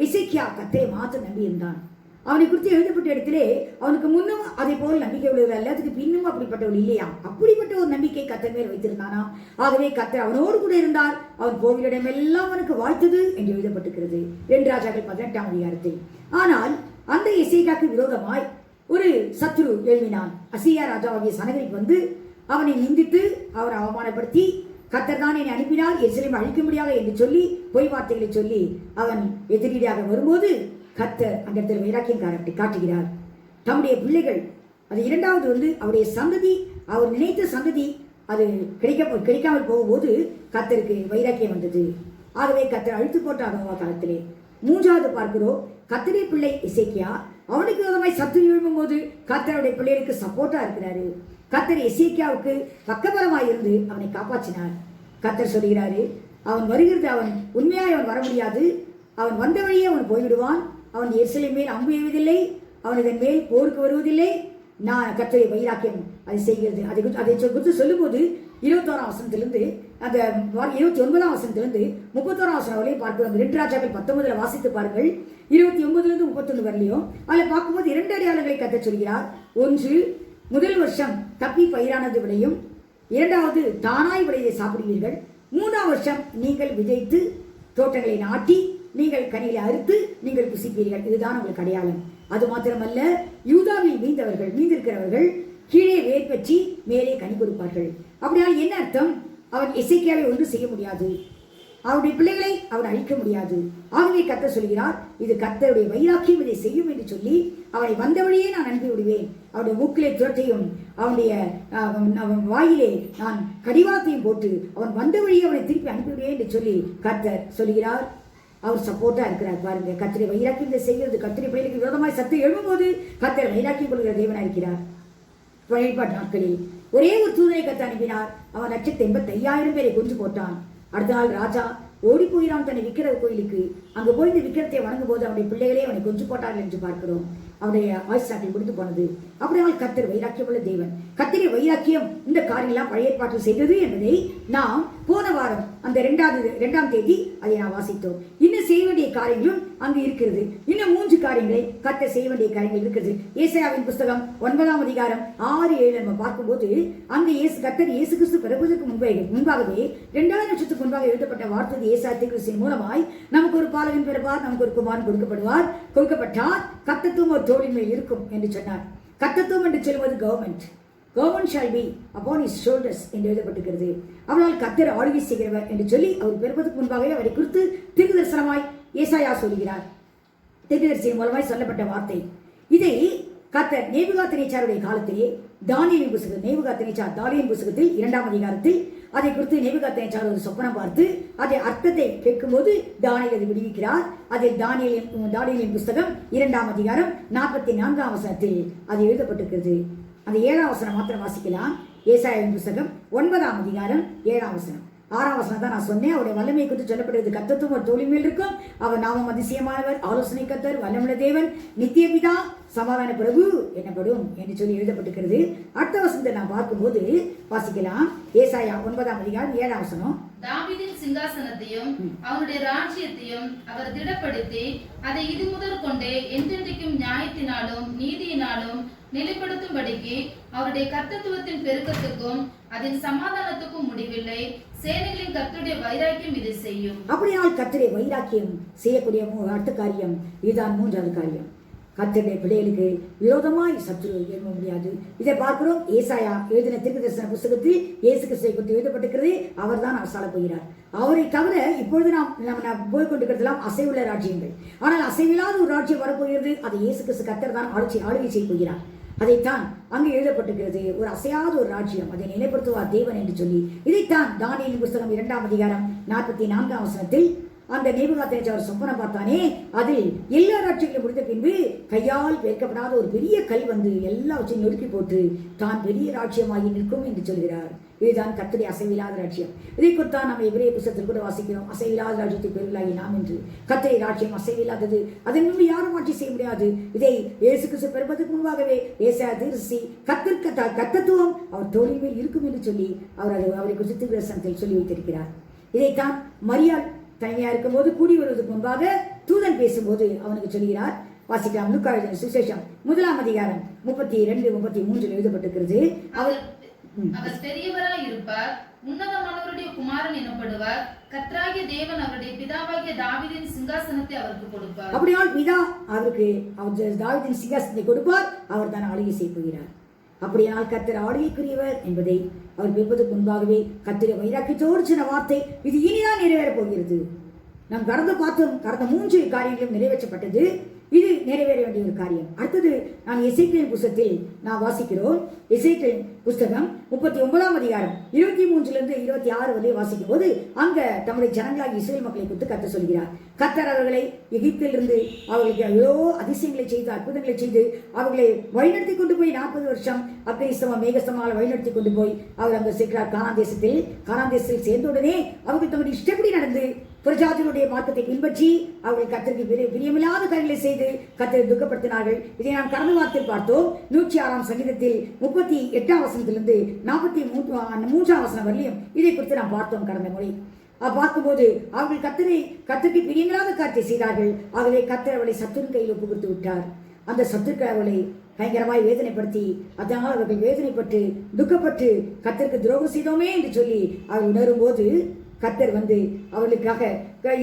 எசேக்கியா கர்த்தரை மாத்திரம் நம்பி இருந்தான். அவனை குறித்து எழுதப்பட்ட இடத்திலே அவனுக்கு முன்னும் அதை போல் நம்பிக்கை உள்ளவர் அல்ல, அதுக்கு பின்னும் அப்படிப்பட்டவள் இல்லையா, அப்படிப்பட்ட ஒரு நம்பிக்கை கர்த்தர் மேல் வைத்திருந்தானா. ஆகவே கர்த்தர் அவனோடு கூட இருந்தார். அவன் போகிற இடமெல்லாம் அவனுக்கு வாழ்த்தது என்று எழுதப்பட்டிருக்கிறது 2 ராஜாக்கள் 18ஆம் அதிகாரத்தில். ஆனால் அந்த எசேக்கியாவுக்கு விரோதமாய் ஒரு சத்துரு எழுப்பினான். அசீரியா ராஜாவாகிய சனகரிப் வந்து அவனை நிந்தித்து அவரை அவமானப்படுத்தி கர்த்தர் தான் என்னை அனுப்பினார், எருசலேமை அழிக்க முடியாது என்று சொல்லி பொய் வார்த்தைகளை சொல்லி அவன் எதிரியாக வரும்போது கர்த்தர் அந்த இடத்துல வைராக்கியம் காட்டுகிறார். தம்முடைய பிள்ளைகள், அது 2வது வந்து அவருடைய சந்ததி, அவர் நினைத்த சந்ததி அது கிடைக்காமல் போகும்போது கர்த்தருக்கு வைராக்கியம் வந்தது. ஆகவே கர்த்தர் அழித்து போட்டார் நோவா காலத்திலே. 3வது பார்க்கிறோம், கர்த்தருடைய பிள்ளை எசேக்கியா அவனுக்கு விரோதமாய் சத்துரு எழும்பும் போது கர்த்தருடைய பிள்ளைகளுக்கு சப்போர்ட்டா இருக்கிறாரு. கர்த்தர் எசேக்கியாவுக்கு பக்கபலமாய் இருந்து அவனை காப்பாற்றினார். கர்த்தர் சொல்கிறாரு, அவன் வருகிறது, அவன் உண்மையாய் அவன் வர முடியாது, அவன் வந்த வழியே அவன் போய்விடுவான், அவன் எருசலேமின் மேல் அம்பு எய்வதில்லை, அவன் இதன் மேல் போருக்கு வருவதில்லை, நான் கர்த்தருடைய வைராக்கியம் அதை செய்கிறது. அதை குறித்து சொல்லும்போது 21ஆம் வசனத்திலிருந்து அந்த 29ஆம் வசனத்திலிருந்து 31ஆம் வசனம் வரையும் பார்க்கிறோம். 2 ராஜாக்கள் 19 வாசித்து பாருங்கள். 29லிருந்து 31 வரலையும் அதில் பார்க்கும்போது 2 அடையாளங்களை கர்த்தர் சொல்கிறார். ஒன்று, முதல் வருஷம் தப்பி பயிரானது விளையும், 2வது தானாய் விளையை சாப்பிடுவீர்கள், 3ஆம் வருஷம் நீங்கள் விதைத்து தோட்டங்களை நாட்டி நீங்கள் கனியை அறுத்து நீங்கள் புசிப்பீர்கள். இதுதான் உங்களுக்கு அடையாளம். அது மாத்திரமல்ல, யூதாவில் மீந்திருக்கிறவர்கள் கீழே வேர் பற்றி மேலே கனி கொடுப்பார்கள். அப்படியால் என்ன அர்த்தம்? அவன் எசேக்கியாவை ஒன்று செய்ய முடியாது, அவருடைய பிள்ளைகளை அவன் அழிக்க முடியாது. ஆகவே கர்த்தர் சொல்கிறார், இது கர்த்தருடைய வைராக்கியம் இதை செய்யும் என்று சொல்லி அவனை வந்த வழியே நான் அனுப்பி விடுவேன். அவனுடைய மூக்கிலே துரத்தையும் அவனுடைய வாயிலே நான் கடிவாளத்தையும் போட்டு அவன் வந்த வழியே அவனை திருப்பி அனுப்பிவிடுவேன் என்று சொல்லி கர்த்தர் சொல்கிறார். அவர் சப்போர்ட்டா இருக்கிறார். பாருங்க, கர்த்தரை வைராக்கியம் இதை செய்கிறது. கர்த்தரை பிள்ளைகளுக்கு விரோதமாய் சத்தம் எழும்பும்போது கர்த்தர் வைராக்கியம் கொள்கிற தேவனாக இருக்கிறார். வழிபாட்டு நாட்களில் ஒரே ஒரு தூதரை கர்த்தர் அனுப்பினார். அவன் 185,000 பேரை கொன்று போட்டான். அடுத்த நாள் ராஜா ஓடி போகிறான் தன்னை விக்கிர கோயிலுக்கு. அங்கு போய் இந்த விக்கிரத்தை வணங்கும் போது அவனுடைய பிள்ளைகளே அவனை கொன்று போட்டார்கள் என்று பார்க்கிறோம். அவனுடைய ஆயுசு நாட்டில் முடித்து போனது. அப்படியால் கர்த்தர் வைராக்கியம் உள்ள தேவன். கர்த்தருடைய வைராக்கியம் இந்த காரியெல்லாம் பழைய ஏற்பாட்டில் செய்தது என்பதை நாம் போன வாரம் அந்த 2ஆம் தேதி அதை நாம் வாசித்தோம். இன்னும் செய்ய வேண்டிய காரியங்களும் அங்கு இருக்கிறது. இன்னும் 3 காரியங்களை கர்த்தர் செய்ய வேண்டிய காரியங்கள் இருக்கிறது. ஏசாயாவின் புஸ்தகம் 9ஆம் அதிகாரம் 6-7 நம்ம பார்க்கும்போது அங்கு கர்த்தர் இயேசு கிறிஸ்து பிறப்பதற்கு முன்பாகவே 2000 வருஷத்துக்கு முன்பாக எழுதப்பட்ட வார்த்தை ஏசாயா தீர்க்கதரிசியின் மூலமாய் நமக்கு ஒரு பாலகன் பிறப்பார், நமக்கு ஒரு குமாரன் கொடுக்கப்பட்டார், கர்த்தத்துவம் ஒரு தோளின் மேல் இருக்கும் என்று சொன்னார். கர்த்தத்துவம் என்று சொல்வது government shall be upon his shoulders என்று எழுதப்பட்டிருக்கிறது. அவனால் கர்த்தர் ஆளுகை செய்கிறவர் என்று சொல்லி அவர் பிறப்பதற்கு முன்பாகவே அவரை குறித்து தீர்க்கதரிசனமாய் ஏசாயா சொல்கிறார். தீர்க்கதரிசியின் மூலமாய் சொல்லப்பட்ட வார்த்தை. இதை கர்த்தர் நேபுகாத்நேச்சாருடைய காலத்திலே தானியேலின் புஸ்தகத்தில் 2ஆம் அதிகாரத்தில் அதை குறித்து நேபுகாத்நேச்சார் ஒரு சொப்பனம் பார்த்து அதை அர்த்தத்தை கேட்கும்போது தானியேல் அதை விடுவிக்கிறார். அதில் தானியேலின் புஸ்தகம் 2ஆம் அதிகாரம் 44ஆம் வசனத்தில் அது எழுதப்பட்டிருக்கிறது. அந்த 7ஆம் வசனம் மாத்திரம் வாசிக்கலாம். ஏசாயாவின் புஸ்தகம் 9ஆம் அதிகாரம் 7ஆம் வசனம். 6ஆம் வசனம் தான் நான் சொன்னேன். அவருடைய வல்லமை குறித்து சொல்லப்படுகிறது. கர்த்தத்துவம் ஒரு தோளின் மேல் இருக்கும், அவர் நாமம் அதிசயமானவர், ஆலோசனை கர்த்தர், வல்லமுள்ள தேவன், நித்திய பிதா, சமாதான பிரபு எனப்படும் என்று சொல்லி எழுதப்பட்டிருக்கிறது. அடுத்த வசனத்தை நான் பார்க்கும்போது வாசிக்கலாம். ஏசாயா 9ஆம் அதிகாரம் 7ஆம் வசனம். தாவீதின் சிங்காசனத்தையும் அவருடைய ராஜ்யத்தையும் அவர் திடப்படுத்தி அதை இது முதல் கொண்டே என்றென்றைக்கும் நியாயத்தினாலும் நீதியினாலும் நிலைப்படுத்தும்படிக்கு அவருடைய கர்த்தத்துவத்தின் பெருக்கத்துக்கும் அதன் சமாதானத்துக்கும் முடிவில்லை. சேனைகளின் கர்த்தருடைய வைராக்கியம் இதை செய்யும். அப்படியால் கர்த்தருடைய வைராக்கியம் செய்யக்கூடிய அடுத்த காரியம் இதுதான், மூன்றாவது காரியம். கர்த்தருடைய பிள்ளைகளுக்கு விரோதமாய் சத்துரு எழுத முடியாது. இதை பார்க்கிறோம். ஏசாயா எழுதின தீர்க்கதரிசன புத்தகத்தில் இயேசு கிறிஸ்துவை குறித்து எழுதப்பட்டிருக்கிறது. அவர் தான் அரசாள போகிறார். அவரை தவிர இப்பொழுது நாம் போய் கொண்டிருக்கிறதெல்லாம் அசைவுள்ள ராஜ்யங்கள். ஆனால் அசைவில்லாத ஒரு ராஜ்யம் வரப்போகிறது. அதை இயேசு கிறிஸ்து கர்த்தர் தான் ஆளுகை செய்ய போகிறார். அதைத்தான் அங்கு எழுதப்பட்டிருக்கிறது. ஒரு அசையாத ஒரு ராஜ்யம், அதை நிலைப்படுத்துவார் தேவன் என்று சொல்லி. இதைத்தான் தானியேலின் புத்தகம் 2ஆம் அதிகாரம் 44ஆம் வசனத்தில் அந்த நேபுகாத்நேச்சார் அவர் சொப்பனம் பார்த்தானே, அதில் எல்லா ராட்சியங்களும் முடிந்த பின்பு கையால் வைக்கப்படாத ஒரு பெரிய கல் வந்து எல்லாவற்றையும் நொறுக்கி போட்டு தான் பெரிய ராட்சியமாகி நிற்கும் என்று சொல்கிறார். இதுதான் கர்த்தருடைய அசைவில்லாத ராட்சியம். இதை குறித்தான் நம்ம எபிரேய புத்தகத்தில் கூட வாசிக்கிறோம். அசைவில்லாத ராஜ்யத்தை பெருளாகி நாம் என்று. கர்த்தருடைய ராட்சியம் அசைவில்லாதது, அதன் முன்பு யாரும் ஆட்சி செய்ய முடியாது. இதை இயேசு கிறிஸ்து பெறுவதற்கு முன்பாகவே ஏசாயா தீர்க்கதரிசி கர்த்தத்துவம் அவர் தோளின் மேல் இருக்கும் என்று சொல்லி அவரை குறித்து தீர்க்கதரிசனத்தில் சொல்லி வைத்திருக்கிறார். இதைத்தான் மரியாள் தனிமையா இருக்கும்போது கூடி வருவதற்கு முன்பாக தூதன் பேசும்போது அவனுக்கு சொல்கிறார். வாசிக்கலாம். லூக்கா எழுதின சுவிசேஷம் 1ஆம் அதிகாரம் 32, 33 எழுதப்பட்டிருக்கிறது. அவர் பெரியவராய் இருப்பார், உன்னதமானவருடைய குமாரன் எனப்படுவார், கர்த்தராகிய தேவன் அவருடைய பிதாவாகிய தாவீதின் சிங்காசனத்தை அவருக்கு கொடுப்பார். அப்படியால் பிதா அவருக்கு தாவீதின் சிங்காசனத்தை கொடுப்பார். அவர் தான் ஆளுகை செய்ய போகிறார். அப்படியானால் கர்த்தர் ஆளுகைக்குரியவர் என்பதை அவர் பெறுவதற்கு முன்பாகவே கர்த்தரை வைராக்கியத்தோடு சொன்ன வார்த்தை இது இனிதான் நிறைவேறப் போகிறது. நாம் கடந்த 3 காரியங்களும் நிறைவேற்றப்பட்டது. இது நிறைவேற வேண்டிய ஒரு காரியம். அடுத்தது நாம் எசேக்கியேல் புத்தகத்தில் நாம் வாசிக்கிறோம். எசேக்கியேல் புத்தகம் 39ஆம் அதிகாரம் 23 26 வரை வாசிக்கும் போது அங்க தம்முடைய ஜனங்களாகி இஸ்ரேல் மக்களை குறித்து கர்த்தர் சொல்கிறார். கர்த்தர் அவர்களை எகிப்திலிருந்து அவர்களுக்கு எவ்வளோ அதிசயங்களை செய்து அற்புதங்களை செய்து அவர்களை வழிநடத்தி கொண்டு போய் 40 வருஷம் அக்னிஸ்தம மேகஸ்தமால் வழிநடத்தி கொண்டு போய் அவர் அங்கு சேர்க்கிறார். கானான் தேசத்தில் சேர்ந்தவுடனே அவர்கள் தம்முடைய இஷ்டப்படி நடந்து புறஜாதிகளுடைய மார்க்கத்தை பின்பற்றி அவர்கள் கர்த்தருக்கு பிரியமில்லாத காரியங்களை செய்து கர்த்தரை துக்கப்படுத்தினார்கள். இதை நாம் கடந்த வாரத்தில் பார்த்தோம். 106ஆம் சங்கீதத்தில் 38ஆம் வசனத்திலிருந்து 43ஆம் வசனம் வரலையும் இதை குறித்து நாம் பார்த்தோம் கடந்த முறை. பார்க்கும்போது அவர்கள் கர்த்தருக்கு பிரியமில்லாத காரியத்தை செய்தார்கள். ஆகவே கர்த்தர் அவளை சத்துருவின் கையில் ஒப்பு கொடுத்து விட்டார். அந்த சத்துருக்கள் அவளை பயங்கரமாய் வேதனைப்படுத்தி அதனால் அவர்கள் வேதனைப்பட்டு துக்கப்பட்டு கர்த்தருக்கு துரோகம் செய்தோமே என்று சொல்லி அவர்கள் உணரும் போது கர்த்தர் வந்து அவர்களுக்காக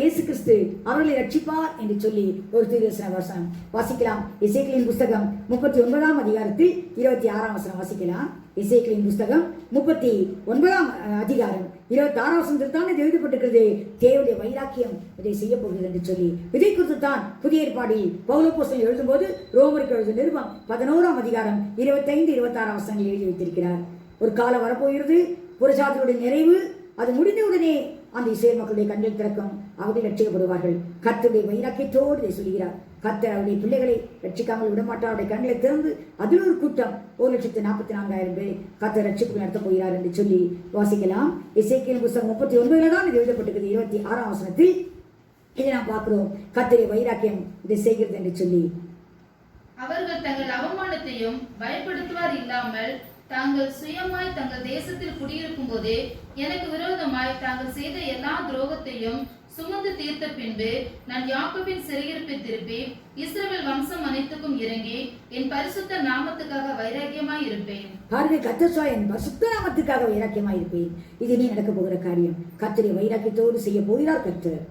இயேசு கிறிஸ்து அவர்களை ரட்சிப்பார் என்று சொல்லி ஒரு தீர்க்கதரிசன வசனம் வாசிக்கலாம். எசேக்கியேலின் புத்தகம் 39ஆம் அதிகாரத்தில் 26ஆம் வசனம் வாசிக்கலாம். எசேக்கியேலின் புத்தகம் 39ஆம் அதிகாரம் 26ஆம் வசனத்தில் தான் இது எழுதப்பட்டிருக்கிறது. தேவனுடைய வைராக்கியம் இதை செய்ய போகிறது என்று சொல்லி இதை குறித்து தான் புதிய ஏற்பாடில் பவுல் அப்போஸ்தலன் எழுதும்போது ரோமருக்கு எழுதும் நிருபம் 11ஆம் அதிகாரம் 25, 26ஆம் வசனங்களில் எழுதி வைத்திருக்கிறார். ஒரு காலம் வரப்போகிறது, புறஜாதிகளுடைய நிறைவு. அது முடிந்தவுடனே அந்த இஸ்ரேல் மக்களுடைய கண்கள் திறக்கும், அவர்கள் ரட்சிக்கப்படுவார்கள். கர்த்தருடைய வைராக்கியத்தோடு இதை சொல்கிறார். கர்த்தர் அவருடைய பிள்ளைகளை ரட்சிக்காமல் விடமாட்டார். அவருடைய கண்களை திறந்து அதில் ஒரு கூட்டம் 1,44,000 பேர் கர்த்தர் ரட்சிப்பு நடத்தப் போகிறார் என்று சொல்லி வாசிக்கலாம். எசேக்கியேல் புத்தகம் 39 தான் இது எழுதப்பட்டிருக்கிறது. 26ஆம் வசனத்தில் இதை நாம் பார்க்கிறோம். கர்த்தருடைய வைராக்கியம் இதை செய்கிறது என்று சொல்லி அவர்கள் தங்கள் அவமானத்தையும் பயப்படுத்துவார் இல்லாமல் தாங்கள் சுயமாய் தங்கள் தேசத்தில் குடியிருக்கும் போதே எனக்கு விரோதமாய் தாங்கள் செய்த எல்லா துரோகத்தையும் சுமந்து தீர்த்த பின்பு நான் யாக்கோபின் சிறையிருப்பை திருப்பி இஸ்ரவேல் வம்சம் அனைத்துக்கும் இறங்கி என் பரிசுத்த நாமத்துக்காக வைராக்கியமாய் இருப்பேன். பாருங்க, கர்த்தர் என் பரிசுத்த நாமத்துக்காக வைராக்கியமாய் இருப்பேன். இது நீ நடக்க போகிற காரியம். கர்த்தரை வைராக்கியத்தோடு செய்ய போகிறார் கர்த்தர்.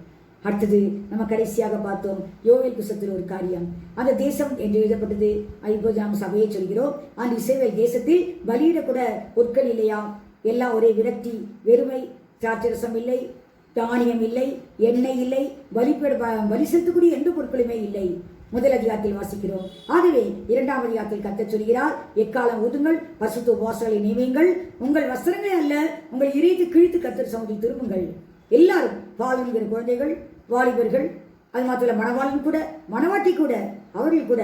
அடுத்தது நம்ம கடைசியாக பார்த்தோம் யோவேல் புத்தகத்தில் ஒரு காரியம். அந்த தேசம் என்று எழுதப்பட்டது. இப்போது நாம் சபையை சொல்கிறோம். அந்த இஸ்ரவேல் தேசத்தில் பலியிடக்கூட பொருட்கள் இல்லையா? எல்லாம் ஒரே விரக்தி, வெறுமை, திராட்சரசம் இல்லை, தானியம் இல்லை, எண்ணெய் இல்லை, பலி செலுத்தக்கூடிய எந்த பொருட்களுமே இல்லை. முதல் அதிகாரத்தில் வாசிக்கிறோம். ஆகவே 2ஆம் அதிகாரத்தில் கர்த்தர் சொல்கிறார், எக்காலம் ஊதுங்கள், பரிசுத்த உபவாசங்களை நியமியுங்கள், உங்கள் வஸ்திரங்களை அல்ல உங்கள் இதயத்தை கிழித்து கர்த்தர் சமூகத்தில் திரும்புங்கள். எல்லாரும் பாலுங்கிற குழந்தைகள், வாலிபர்கள், அது மாத்திர மணவாளன் கூட, மணவாட்டி கூட, அவர்கள் கூட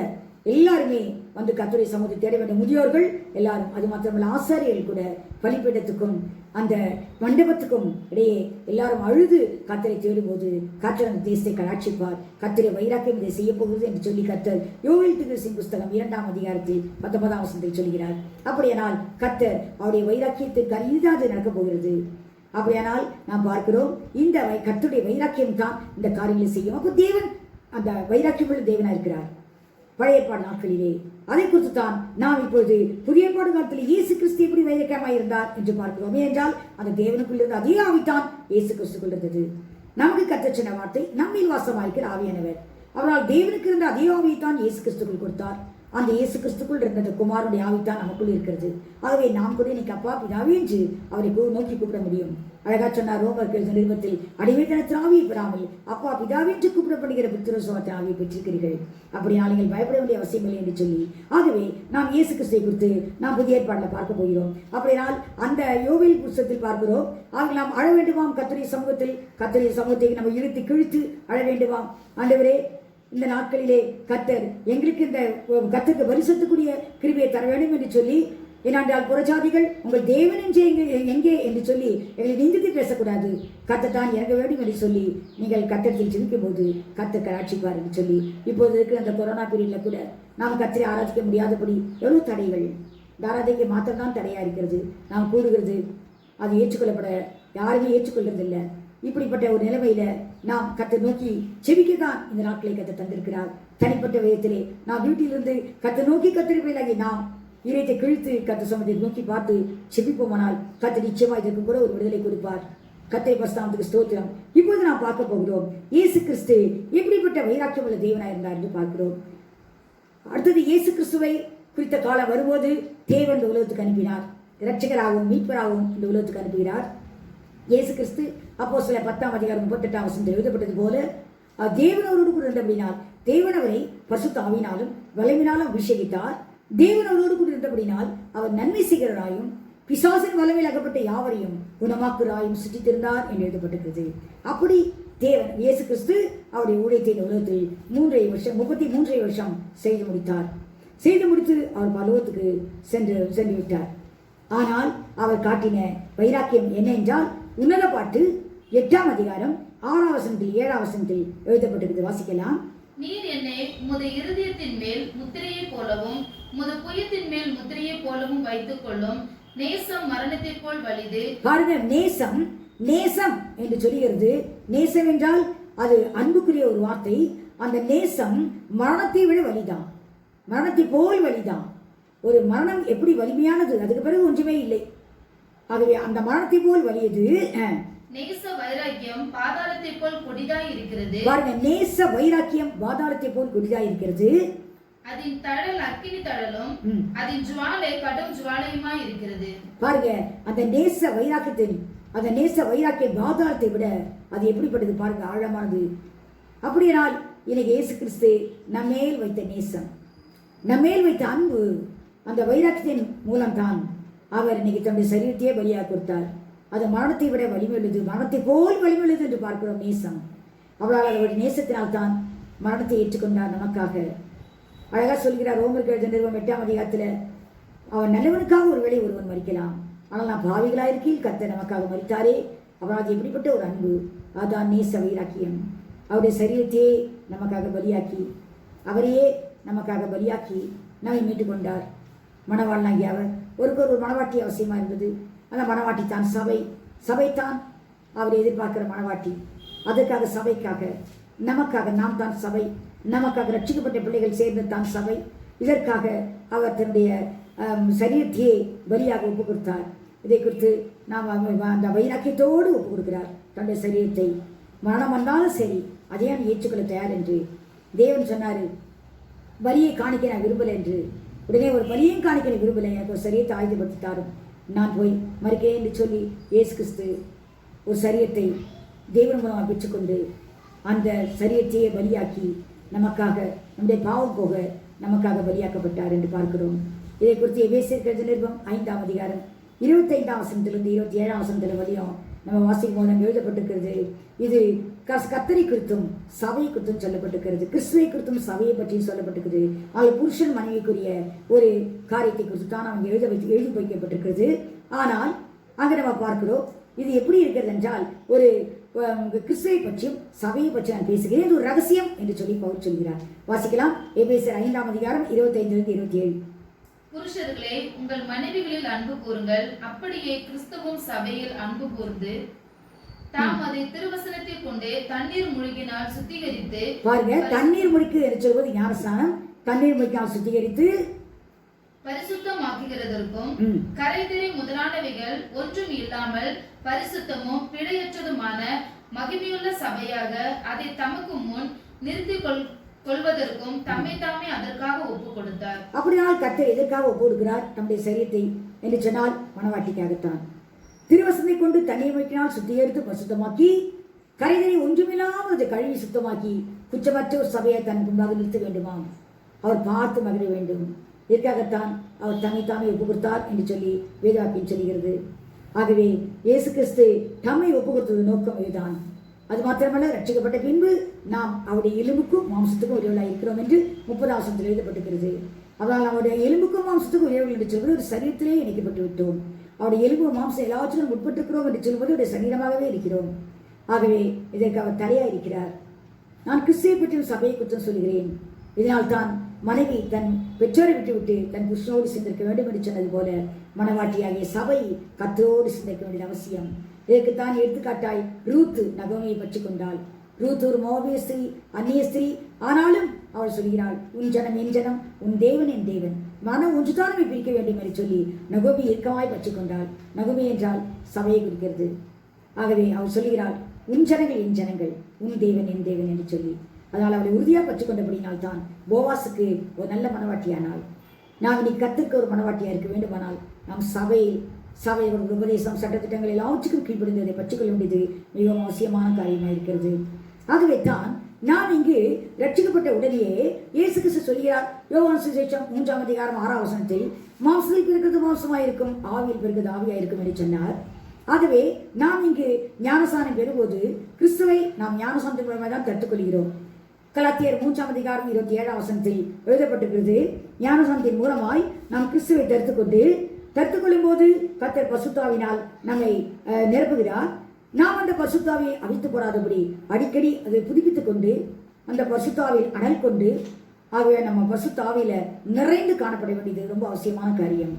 எல்லாருமே வந்து கர்த்தருடைய சமூகத்தை தேட வேண்டிய முதியோர்கள் எல்லாரும், அது மாத்திரமல்ல ஆசாரியர்கள் கூட பலிபீடத்துக்கும் அந்த மண்டபத்துக்கும் இடையே எல்லாரும் அழுது கர்த்தரை தேடும்போது கர்த்தர் அந்த தேசத்தை கடாட்சிப்பார். கர்த்தரை வைராக்கியம் இதை செய்ய போகிறது என்று சொல்லி கர்த்தர் யோவேல் தீர்க்கதரிசியின் புத்தகம் 2ஆம் அதிகாரத்தில் 19ஆம் வசனத்தில் சொல்கிறார். அப்படியானால் கர்த்தர் அவருடைய வைராக்கியத்திற்கு அரிதாக நடக்கப் போகிறது. அப்படியானால் நாம் பார்க்கிறோம், இந்த கர்த்தருடைய வைராக்கியம் தான் இந்த காரியங்களை செய்யும். அப்போ தேவன் அந்த வைராக்கியமுள்ள தேவனா இருக்கிறார். பழைய ஏற்பாடு நாட்களிலே. அதை குறித்து தான் நாம் இப்பொழுது புதிய ஏற்பாடு காலத்தில் இயேசு கிறிஸ்து எப்படி வைரக்கமாய் இருந்தார் என்று பார்க்கிறோம். என்றால் அந்த தேவனுக்குள் இருந்த அதே ஆவிதான் இயேசு கிறிஸ்துக்குள் இருந்தது. நமக்கு கர்த்தர் சொன்ன வார்த்தை நம்மில் வாசமாயிருக்கிற ஆவியானவர். அவரால் தேவனுக்கு இருந்த அதே ஆவியைத்தான் இயேசு கிறிஸ்துக்குள் கொடுத்தார். அந்த இயேசு கிறிஸ்துக்குள் இருந்த குமாரனுடைய ஆவித்தான் நமக்குள் இருக்கிறது. ஆகவே நாம் கூட இன்னைக்கு அப்பா பிதாவே என்று அவரை நோக்கி கூப்பிட முடியும். அழகா சொன்னார் ரோமர்கள் எழுதின நிருபத்தில், அடிமைத்தனத்தின் ஆவியை பெறாமல் அப்பா பிதாவே என்று கூப்பிடப்படுகிற புத்திர சுவாசத்தின் ஆவியை பெற்றிருக்கிறீர்கள். அப்படினால் நீங்கள் பயப்பட வேண்டிய அவசியம் இல்லை என்று சொல்லி, ஆகவே நாம் இயேசு கிறிஸ்துவை குறித்து நாம் புதிய ஏற்பாட்டில் பார்க்க போகிறோம். அப்படினால் அந்த யோவேல் புத்தகத்தில் பார்க்கிறோம், ஆக நாம் அழ வேண்டுமாம் கர்த்தருடைய சமூகத்தை நம்ம இழுத்து கிழித்து அழ வேண்டுமாம். ஆண்டவரே, இந்த நாட்களிலே கர்த்தர் எங்களுக்கு இந்த கர்த்தருக்கு பரிசுத்தக்கூடிய கிருபையை தர வேண்டும் என்று சொல்லி, ஏனென்றால் புறஜாதிகள் உங்கள் தேவன் எங்கே என்று சொல்லி எங்களை நிந்தித்து பேசக்கூடாது, கர்த்தர் தான் இறங்க வேண்டும் என்று சொல்லி நீங்கள் கர்த்தத்தில் ஜெபிக்கும் போது கர்த்தர் கராட்சிப்பார் என்று சொல்லி, இப்போது இருக்கிற அந்த கொரோனா பீரியட்ல கூட நாம் கர்த்தரை ஆராதிக்க முடியாதபடி எவ்வளவு தடைகள். இந்த ஆராதிக்க மாத்திரம் தான் தடையா இருக்கிறது. நாம் கூடுகிறது அது ஏற்றுக்கொள்ளப்பட யாருமே ஏற்றுக்கொள்றதில்லை. இப்படிப்பட்ட ஒரு நிலைமையில நாம் கர்த்தர் நோக்கி செபிக்கத்தான் இந்த நாட்களை கர்த்தர் தந்திருக்கிறார். தனிப்பட்ட விதத்திலே நாம் வீட்டிலிருந்து கர்த்தர் நோக்கி கர்த்தரிப்பையிலாகி நாம் இறைத்தை கிழித்து கர்த்தர் சமத்தை நோக்கி பார்த்து செபிப்போமானால் கர்த்தர் நிச்சயமா இதற்கு கூட ஒரு விடுதலை கொடுப்பார். கர்த்தரை பரிசுத்தத்துக்கு ஸ்தோத்திரம். இப்போது நாம் பார்க்க போகிறோம் இயேசு கிறிஸ்து எப்படிப்பட்ட வைராக்கியம் உள்ள தேவனாய் இருந்தார் என்று பார்க்கிறோம். அடுத்தது இயேசு கிறிஸ்துவை குறித்த காலம் வரும்போது தேவன் இந்த உலகத்துக்கு அனுப்பினார். இரட்சகராகவும் மீட்பராகவும் இந்த உலகத்துக்கு அனுப்புகிறார். இயேசு கிறிஸ்து அப்போஸ்தலர் 10:38 எழுதப்பட்டது போல தேவன் அவரோடு கூட இருந்தபடினால் தேவன் அவரை பரிசுத்த ஆவியினாலும் வல்லமையினாலும் அபிஷேகித்தார். தேவன் அவரோடு கூட இருந்தபடினால் அவர் நன்மை செய்கிறவராயும் பிசாசின் வல்லமையில் அகப்பட்ட யாவரையும் குணமாக்குறாயும் சுற்றித்திருந்தார் என்று எழுதப்பட்டிருக்கிறது. அப்படி தேவன் இயேசு கிறிஸ்து அவருடைய ஊழியத்தின் உலகத்தில் 33 வருஷம் செய்து முடித்தார். செய்து முடித்து அவர் பரலோகத்துக்கு சென்று விட்டார். ஆனால் அவர் காட்டின வைராக்கியம் என்ன என்றால், உன்னத பாட்டு 8ஆம் அதிகாரம் 6ஆம் வசனத்தில் 7ஆம் வசனத்தில் எழுதப்பட்டிருக்கிறது. வாசிக்கலாம். நீர் என்னை உமது இருதயத்தின் மேல் முத்திரையை போலவும் உமது புயத்தின் மேல் முத்திரையை போலவும் வைத்துக் கொள்ளும். நேசம் மரணத்தை போல் வலிது. பாருங்க, நேசம் என்று சொல்லுகிறது. நேசம் என்றால் அது அன்புக்குரிய ஒரு வார்த்தை. அந்த நேசம் மரணத்தை விட வலிதான், மரணத்தை போல் வலிதான். ஒரு மரணம் எப்படி வலிமையானது, அதுக்கு பிறகு ஒன்றுமே இல்லை. ஆகவே அந்த மரணத்தை போல் வலியது. நேச வைராக்கியம் பாதாளத்தை போல் கொடிதாய் இருக்கிறது. பாருங்க, நேச வைராக்கியம் பாதாளத்தை போல் கொடிதாய் இருக்கிறது. அதன் தழல் அக்கினி தழலும் அதன் ஜுவாலை கடும் ஜுவாலையுமாய் இருக்கிறது. பாருங்க, அந்த நேச வைராக்கியம் பாதாளத்தை விட அது எப்படிப்பட்டது பாருங்க, ஆழமானது. அப்படியானால் இன்னைக்கு இயேசு கிறிஸ்து நம்மேல் வைத்த நேசம், நம்மேல் வைத்த அன்பு, அந்த வைராக்கியத்தின் மூலம்தான் அவர் இன்னைக்கு தன்னுடைய சரீரத்தையே பலியாக கொடுத்தார். அது மரணத்தை விட வலிமையுள்ளது, மரணத்தை போல் வலிமையுள்ளது என்று பார்க்கிறோம். நேசம், அவளால் அவருடைய நேசத்தினால்தான் மரணத்தை ஏற்றுக்கொண்டார் நமக்காக. அழகா சொல்கிறார் ரோமர்கள் எழுதின நிருபம் 8ஆம் அதிகாரத்தில், அவன் நல்லவனுக்காக ஒருவேளை ஒருவன் மரிக்கலாம், ஆனால் நான் பாவிகளாக இருக்கையில் கர்த்தர் நமக்காக மரித்தாரே. அவரால் எப்படிப்பட்ட ஒரு அன்பு, அதான் நேச வைராக்கியம். அவருடைய சரீரத்தையே நமக்காக பலியாக்கி, அவரையே நமக்காக பலியாக்கி நம்மை மீட்டு கொண்டார். மணவாளனாகிய அவர் ஒரு மணவாட்டி அவசியமாக இருந்தது. அந்த மணவாட்டி தான் சபைத்தான் அவர் எதிர்பார்க்கிற மணவாட்டி. அதற்காக சபைக்காக, நமக்காக, நாம் தான் சபை, நமக்காக ரட்சிக்கப்பட்ட பிள்ளைகள் சேர்ந்து தான் சபை. இதற்காக அவர் தன்னுடைய சரீரத்தையே பலியாக ஒப்பு கொடுத்தார். இதை குறித்து நாம் அந்த வைராக்கியத்தோடு ஒப்பு கொடுக்கிறார் தன்னுடைய சரீரத்தை. மரணம் வந்தாலும் சரி அதையே ஏற்றுக்கொள்ள தயார் என்று தேவன் சொன்னார். பலியை காணிக்க நான் விரும்பலை என்று. உடனே ஒரு பலியையும் காணிக்க விரும்பலை, எனக்கு ஒரு சரீரத்தை ஆயுதப்படுத்தித்தாரும், நான் போய் மறுக்கிறேன் என்று சொல்லி இயேசு கிறிஸ்து ஒரு சரீரத்தை தேவன் மூலமாக பெற்றுக்கொண்டு அந்த சரீரத்தையே பலியாக்கி நமக்காக, நம்முடைய பாவம் போக நமக்காக பலியாக்கப்பட்டார் என்று பார்க்கிறோம். இதை குறித்து எபேசியர் எழுதின நிருபம் 5ஆம் அதிகாரம் 25ஆம் வசனத்திலிருந்து 27ஆம் வசனத்தில் வரையும் நம்ம வாசிக்கும் போது எழுதப்பட்டிருக்கிறது. இது கர்த்தரை குறித்தும் சபை குறித்தும் சொல்லப்பட்டிருக்கிறது, கிறிஸ்துவை குறித்தும் சபையை பற்றியும் சொல்லப்பட்டிருக்கிறது. அதில் புருஷன் மனைவிக்குரிய ஒரு காரியத்தை குறித்து தான் அவங்க எழுதி வைக்கப்பட்டிருக்கிறது. ஆனால் அங்கே நம்ம பார்க்கிறோம் இது எப்படி இருக்கிறது என்றால், ஒரு கிறிஸ்துவை பற்றியும் சபையை பற்றி நான் பேசுகிறேன், இது ஒரு ரகசியம் என்று சொல்லி பவுல் சொல்கிறார். வாசிக்கலாம். எபேசியர் 5ஆம் அதிகாரம் 25 27. புருஷர்களே, உங்கள் மனைவிகளில் அன்பு கூறுங்கள், அப்படியே கிறிஸ்துவும் சபையில் அன்பு கூர்ந்து தாம் அதை திருவசனத்தை கொண்டு தண்ணீர் முழுகினால் சுத்திகரித்து. பாருங்க, தண்ணீர் முழுக்கு என்று சொல்வது ஞானஸ்நானம். தண்ணீர் வைக்கால் சுத்திகரித்து பரிசுத்தமாக்குகிறதற்கும் கரைதிரை முதலானவைகள் ஒன்றும் இல்லாமல் பரிசுத்தமும் பிழையற்றதுமான மகிமையுள்ள சபையாக அதை தமக்கு முன் நிறுத்திக் கொள்வதற்கும் தம்மை தாமே அதற்காக ஒப்பு கொடுத்தார். அப்படியால் கர்த்தர் எதற்காக ஒப்பு கொடுக்கிறார்? தம்முடைய சரீரத்தை என்று சொன்னால் மனவாட்டிக்காகத்தான். திருவசத்தை கொண்டு தண்ணீர் வைக்கினால் சுத்திகரித்து பரிசுத்தமாக்கி கரைதிரை ஒன்றுமில்லாமல் அதை கழுவி சுத்தமாக்கி குற்றமற்ற ஒரு சபையை தன் முன்பாக நிறுத்த வேண்டுமாம். அவர் பார்த்து மகிழ வேண்டும். இதற்காகத்தான் அவர் தம்மை தாமே ஒப்பு கொடுத்தார் என்று சொல்லி வேதாக்கியம் சொல்கிறது. ஆகவே இயேசு கிறிஸ்து தம்மை ஒப்பு கொடுத்தது நோக்கம் இதுதான். அது மாத்திரமல்ல, ரட்சிக்கப்பட்ட பின்பு நாம் அவருடைய எலும்புக்கும் மாம்சத்துக்கும் உரியவர்களாக இருக்கிறோம் என்று 30 வசனத்தில் எழுதப்பட்டிருக்கிறது. அதனால் அவருடைய எலும்புக்கும் மாம்சத்துக்கும் உரியவர்கள் என்று சொல்வது ஒரு சரீரத்திலே இணைக்கப்பட்டு விட்டோம். அவருடைய எலும்பு மாம்சம் எல்லாவற்றிலும் உட்பட்டிருக்கிறோம் என்று சொல்வது ஒரு சரீரமாகவே இருக்கிறோம். ஆகவே இதற்கு அவர் தலையாக இருக்கிறார். நான் கிறிஸ்துவை பற்றி சபையை குற்றம் சொல்கிறேன். இதனால் தான் மனைவி தன் பெற்றோரை விட்டுவிட்டு தன் புருஷனோடு சிந்திருக்க வேண்டும் என்று சொன்னது போல மனவாட்டியாகிய சபை கர்த்தரோடு சிந்திருக்க வேண்டிய அவசியம். இதற்குத்தான் எடுத்துக்காட்டாய் ரூத் நகோமியை பற்றி கொண்டாள். ரூத் ஒரு மோவாபிய ஸ்திரீ, அந்நிய ஸ்திரீ. ஆனாலும் அவள் சொல்கிறாள், உன் ஜனம் என் ஜனம், உன் தேவன் என் தேவன், மனம் ஒன்றுதான் பிரிக்க வேண்டும் என்று சொல்லி நகோமி இறுக்கமாய் பற்றி கொண்டாள். நகோமி என்றால் சபையை குறிக்கிறது. ஆகவே அவள் சொல்கிறாள், உன் ஜனங்கள் என் ஜனங்கள், உன் தேவன் என் தேவன் என்று சொல்லி. அதனால் அவளை உறுதியாக பற்றி கொண்டபடினால் தான் போவாசுக்கு ஒரு நல்ல மனவாட்டியானால். நாம் இன்னைக்கு கர்த்தருக்கு ஒரு மனவாட்டியாக இருக்க வேண்டுமானால் நாம் சபையோட உபதேசம் சட்டத்திட்டங்கள் எல்லாவற்றுக்கும் கீழ்ப்படிந்ததை பற்றிக்கொள்ள வேண்டியது மிகவும் அவசியமான காரியமாக இருக்கிறது. ஆகவே தான் நாம் இங்கு ரட்சிக்கப்பட்ட உடனேயே இயேசு கிறிஸ்து சொல்கிறார், யோவான் சுவிசேஷம் 3 அதிகாரம் 6 வசனத்தில், மாம்சத்தில் பிறக்கிறது மாம்சமாயிருக்கும், ஆவியில் பிறக்கிறது ஆவியாயிருக்கும் என்று சொன்னார். ஆகவே நாம் இங்கு ஞானசானம் பெறும்போது கிறிஸ்துவை நாம் ஞானசானத்தின் மூலமாக தான் கற்றுக்கொள்கிறோம். கலாத்தியர் 3 அதிகாரம் 27 வசனத்தில் எழுதப்பட்டிருக்கிறது, ஞானசானத்தின் மூலமாய் நாம் கிறிஸ்துவை தரித்துக்கொள்ளும் போது கர்த்தர் பரிசுத்தாவினால் நம்மை நிரப்புகிறார். நாம் அந்த பரிசுத்தாவியை அவித்து போடாதபடி அடிக்கடி அதை புதுப்பித்துக் கொண்டு அந்த பரிசுத்தாவில் அனல் கொண்டு, ஆகவே நம்ம பரிசுத்தாவில நிறைந்து காணப்பட வேண்டியது ரொம்ப அவசியமான காரியம்.